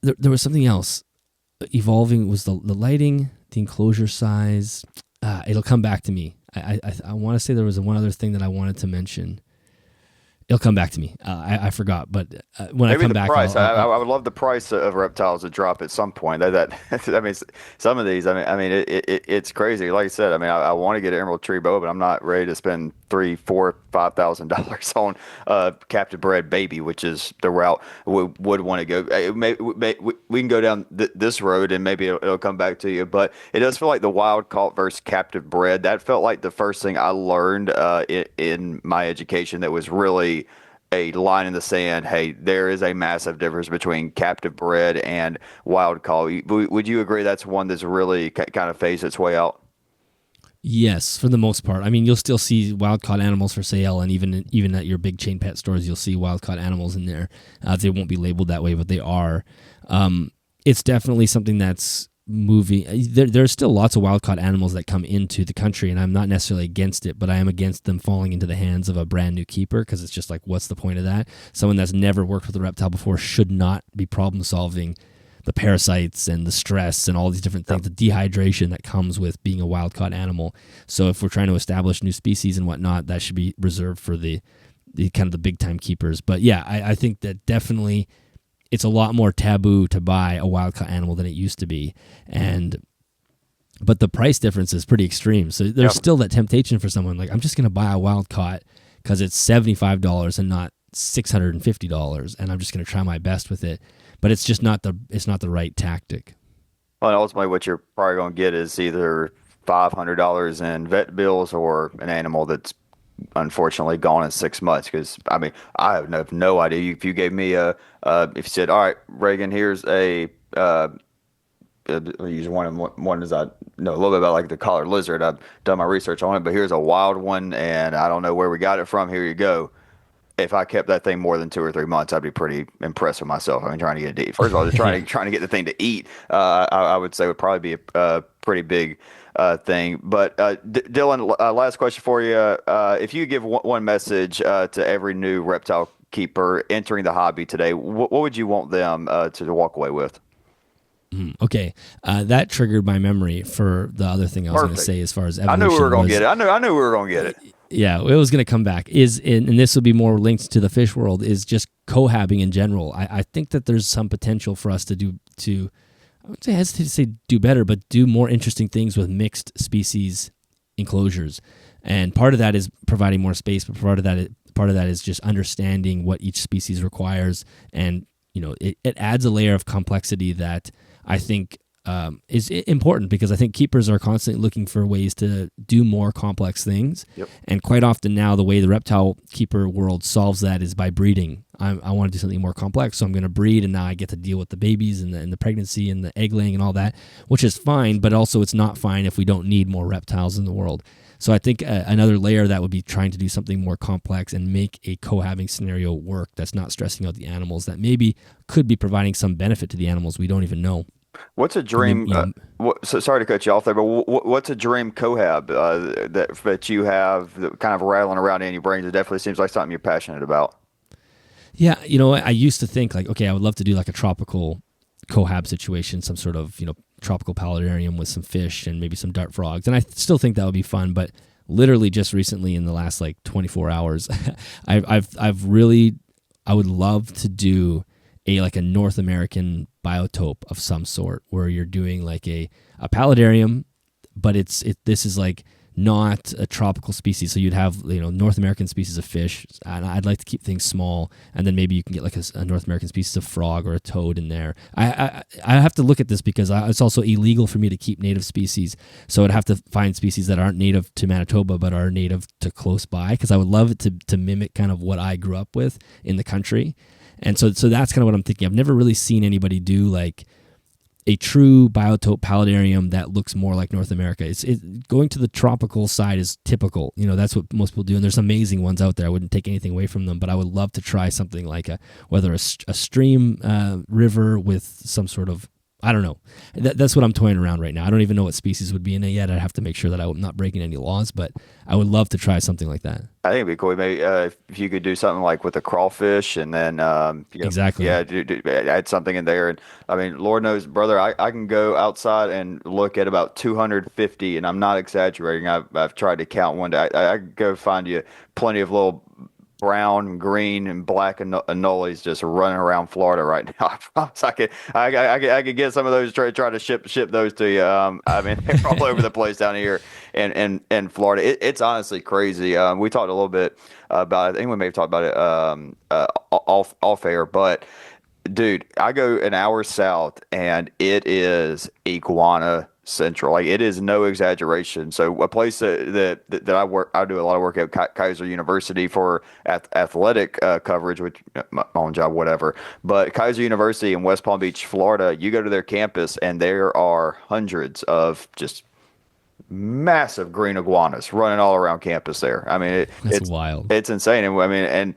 Speaker 2: There was something else evolving. Was the lighting, the enclosure size. It'll come back to me. I want to say there was one other thing that I wanted to mention. It'll come back to me. I forgot, but when
Speaker 1: Maybe
Speaker 2: I come
Speaker 1: the
Speaker 2: back,
Speaker 1: price. I would love the price of reptiles to drop at some point. That I mean, some of these. I mean, it's crazy. Like I said, I mean, I want to get an emerald tree boa, but I'm not ready to spend $3,000, $4,000, $5,000 on captive bred baby, which is the route we would want to go. We can go down this road, and maybe it'll come back to you. But it does feel like the wild caught versus captive bred. That felt like the first thing I learned in my education. That was really a line in the sand. Hey, there is a massive difference between captive bred and wild caught. Would you agree that's one that's really kind of phased its way out?
Speaker 2: Yes, for the most part. I mean, you'll still see wild caught animals for sale, and even at your big chain pet stores, you'll see wild caught animals in there. They won't be labeled that way, but they are. It's definitely something that's moving. There's still lots of wild caught animals that come into the country, and I'm not necessarily against it, but I am against them falling into the hands of a brand new keeper, because it's just like, what's the point of that? Someone that's never worked with a reptile before should not be problem solving the parasites and the stress and all these different things, the dehydration that comes with being a wild caught animal. So if we're trying to establish new species and whatnot, that should be reserved for the kind of the big time keepers. But yeah, I think that definitely it's a lot more taboo to buy a wild caught animal than it used to be. But the price difference is pretty extreme. So there's still that temptation for someone like, I'm just going to buy a wild caught because it's $75 and not $650, and I'm just going to try my best with it. But it's just not the right tactic.
Speaker 1: Well, and ultimately, what you're probably going to get is either $500 in vet bills or an animal that's unfortunately gone in 6 months. Because I mean, I have no idea. If you gave me if you said, "All right, Reagan, here's a," I'll use one as I know a little bit about, like the collared lizard. I've done my research on it, but here's a wild one, and I don't know where we got it from. Here you go. If I kept that thing more than 2 or 3 months, I'd be pretty impressed with myself. I mean, trying to get it to eat. First of all, just trying to get the thing to eat, I would say would probably be a pretty big thing. But Dillon, last question for you. If you give one message to every new reptile keeper entering the hobby today, what would you want them to walk away with?
Speaker 2: Okay, that triggered my memory for the other thing I was going to say as far as evolution.
Speaker 1: I knew we were going to get it. I knew we were going to get it.
Speaker 2: Yeah, it was going to come back. And this will be more linked to the fish world, is just cohabbing in general. I think that there's some potential for us to I would say, hesitate to say do better, but do more interesting things with mixed species enclosures. And part of that is providing more space, but part of that is just understanding what each species requires. And it adds a layer of complexity that I think is important, because I think keepers are constantly looking for ways to do more complex things.
Speaker 1: Yep.
Speaker 2: And quite often now, the way the reptile keeper world solves that is by breeding. I want to do something more complex, so I'm going to breed, and now I get to deal with the babies and the pregnancy and the egg laying and all that, which is fine, but also it's not fine if we don't need more reptiles in the world. So I think another layer of that would be trying to do something more complex and make a cohabbing scenario work that's not stressing out the animals, that maybe could be providing some benefit to the animals we don't even know.
Speaker 1: What's a dream? So sorry to cut you off there, but what's a dream cohab that you have that kind of rattling around in your brains? It definitely seems like something you're passionate about.
Speaker 2: Yeah, I used to think like, okay, I would love to do like a tropical cohab situation, some sort of tropical paludarium with some fish and maybe some dart frogs, and I still think that would be fun. But literally just recently in the last like 24 hours, I've really, I would love to do like a North American biotope of some sort where you're doing like a paludarium, but this is like not a tropical species. So you'd have, North American species of fish, and I'd like to keep things small, and then maybe you can get like a North American species of frog or a toad in there. I have to look at this because it's also illegal for me to keep native species. So I'd have to find species that aren't native to Manitoba but are native to close by, because I would love it to mimic kind of what I grew up with in the country. And so that's kind of what I'm thinking. I've never really seen anybody do like a true biotope paludarium that looks more like North America. Going to the tropical side is typical. That's what most people do, and there's amazing ones out there. I wouldn't take anything away from them, but I would love to try something like whether a stream, river with some sort of, I don't know. That's what I'm toying around right now. I don't even know what species would be in it yet. I'd have to make sure that I'm not breaking any laws, but I would love to try something like that.
Speaker 1: I think it'd be cool. Maybe if you could do something like with a crawfish, and then
Speaker 2: Exactly.
Speaker 1: yeah, add something in there. And I mean, Lord knows, brother, I can go outside and look at about 250, and I'm not exaggerating. I've tried to count one day. I could go find you plenty of little brown, green, and black anoles just running around Florida right now. I promise I could get some of those, try to ship those to you. I mean, they're all over the place down here in Florida. It's honestly crazy. We talked a little bit about it. I think we may have talked about it off air, but dude, I go an hour south and it is iguana central. Like, it is no exaggeration. So a place that I do a lot of work at Kaiser University for athletic coverage, which my own job, whatever. But Kaiser University in West Palm Beach, Florida, you go to their campus and there are hundreds of just massive green iguanas running all around campus there. I mean,
Speaker 2: That's wild.
Speaker 1: it's insane. And I mean, and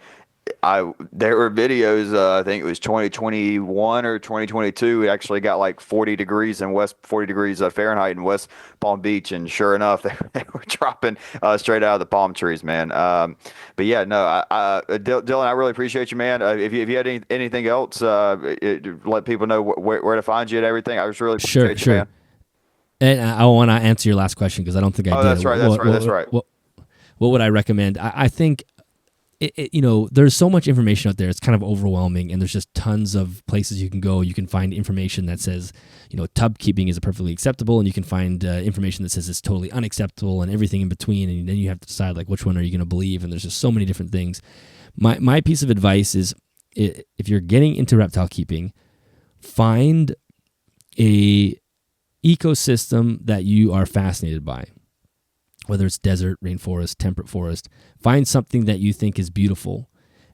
Speaker 1: there were videos. I think it was 2021 or 2022. It actually got like 40 degrees in 40 degrees Fahrenheit in West Palm Beach, and sure enough, they were dropping straight out of the palm trees, man. But yeah, no, Dylan, I really appreciate you, man. If you had anything else, let people know where to find you and everything. I just really
Speaker 2: Sure,
Speaker 1: appreciate you,
Speaker 2: sure.
Speaker 1: man.
Speaker 2: And I want to answer your last question because I don't think I
Speaker 1: Oh,
Speaker 2: did.
Speaker 1: that's right. That's right.
Speaker 2: What would I recommend? I think there's so much information out there. It's kind of overwhelming, and there's just tons of places you can go. You can find information that says, tub keeping is perfectly acceptable, and you can find information that says it's totally unacceptable, and everything in between. And then you have to decide like which one are you going to believe. And there's just so many different things. My piece of advice is, if you're getting into reptile keeping, find a ecosystem that you are fascinated by, whether it's desert, rainforest, temperate forest. Find something that you think is beautiful,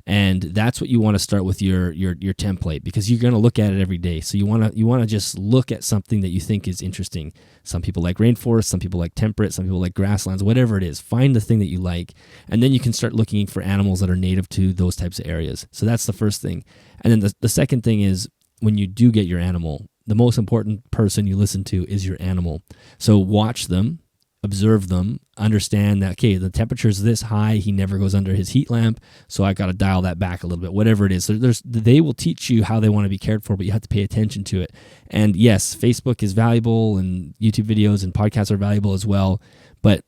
Speaker 2: and that's what you want to start with your template, because you're going to look at it every day. So you want to just look at something that you think is interesting. Some people like rainforest, some people like temperate, some people like grasslands, whatever it is. Find the thing that you like, and then you can start looking for animals that are native to those types of areas. So that's the first thing. And then the second thing is, when you do get your animal, the most important person you listen to is your animal. So watch them, observe them, understand that, okay, the temperature is this high, he never goes under his heat lamp, so I got to dial that back a little bit, whatever it is. So they will teach you how they want to be cared for, but you have to pay attention to it. And yes, Facebook is valuable, and YouTube videos and podcasts are valuable as well, but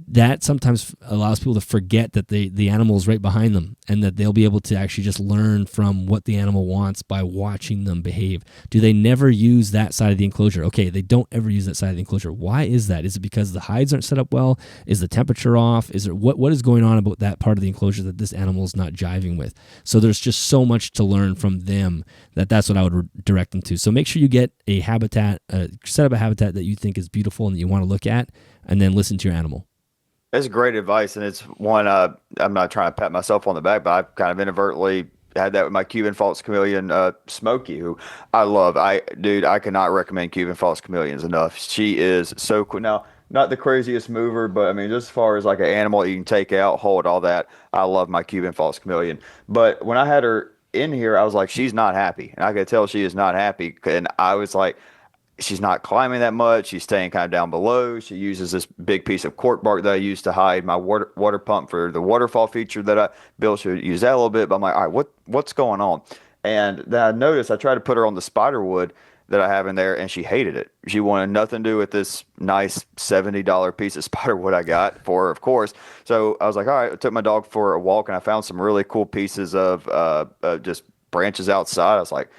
Speaker 2: that sometimes allows people to forget that the animal is right behind them, and that they'll be able to actually just learn from what the animal wants by watching them behave. Do they never use that side of the enclosure? Okay, they don't ever use that side of the enclosure. Why is that? Is it because the hides aren't set up well? Is the temperature off? Is there what is going on about that part of the enclosure that this animal is not jiving with? So there's just so much to learn from them that's what I would direct them to. So make sure you get a habitat, set up a habitat that you think is beautiful and that you want to look at, and then listen to your animal.
Speaker 1: That's great advice, and it's one I'm not trying to pat myself on the back, but I've kind of inadvertently had that with my Cuban false chameleon, Smokey, who I love. Dude, I cannot recommend Cuban false chameleons enough. She is so cool. Now, not the craziest mover, but I mean, just as far as like an animal you can take out, hold, all that, I love my Cuban false chameleon. But when I had her in here, I was like, she's not happy, and I could tell she is not happy, and I was like, she's not climbing that much. She's staying kind of down below. She uses this big piece of cork bark that I use to hide my water pump for the waterfall feature that I built. She would use that a little bit, but I'm like, all right, what's going on? And then I noticed I tried to put her on the spider wood that I have in there, and she hated it. She wanted nothing to do with this nice $70 piece of spider wood I got for her, of course. So I was like, all right, I took my dog for a walk, and I found some really cool pieces of just branches outside. I was like,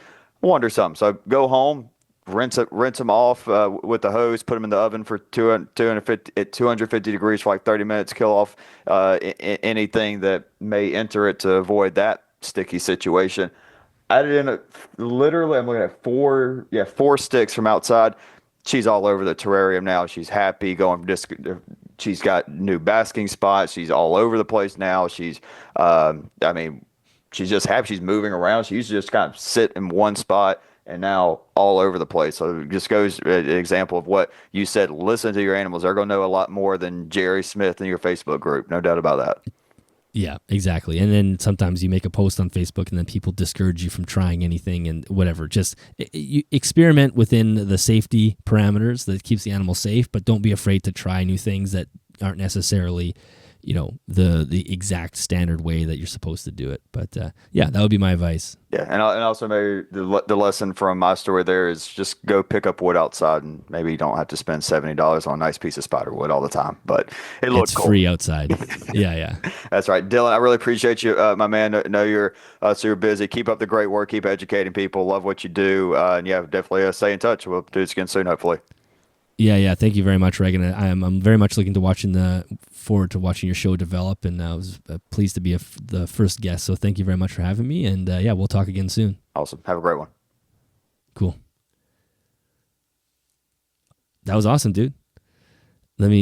Speaker 1: I wonder something. So I go home, rinse them off with the hose, put them in the oven for 250 at 250 degrees for like 30 minutes, kill off anything that may enter it to avoid that sticky situation. Added in literally, I'm looking at four sticks from outside. She's all over the terrarium now. She's happy going. She's got new basking spots. She's all over the place now. I mean, she's just happy. She's moving around. She used to just kind of sit in one spot, and now all over the place. So it just goes an example of what you said. Listen to your animals. They're going to know a lot more than Jerry Smith in your Facebook group. No doubt about that.
Speaker 2: Yeah, exactly. And then sometimes you make a post on Facebook and then people discourage you from trying anything and whatever. Just you experiment within the safety parameters that keeps the animal safe, but don't be afraid to try new things that aren't necessarily, the exact standard way that you're supposed to do it. But yeah, that would be my advice.
Speaker 1: Yeah, and also maybe the lesson from my story there is just go pick up wood outside, and maybe you don't have to spend $70 on a nice piece of spider wood all the time, but it looked
Speaker 2: It's
Speaker 1: cool.
Speaker 2: free outside. Yeah, yeah.
Speaker 1: That's right, Dylan. I really appreciate you, my man. I know you're super busy. Keep up the great work. Keep educating people. Love what you do, and yeah, definitely stay in touch. We'll do this again soon, hopefully.
Speaker 2: Yeah, yeah. Thank you very much, Reagan. I'm very much looking to forward to watching your show develop, and I was pleased to be the first guest. So thank you very much for having me, and yeah, we'll talk again soon.
Speaker 1: Awesome. Have a great one.
Speaker 2: Cool. That was awesome, dude.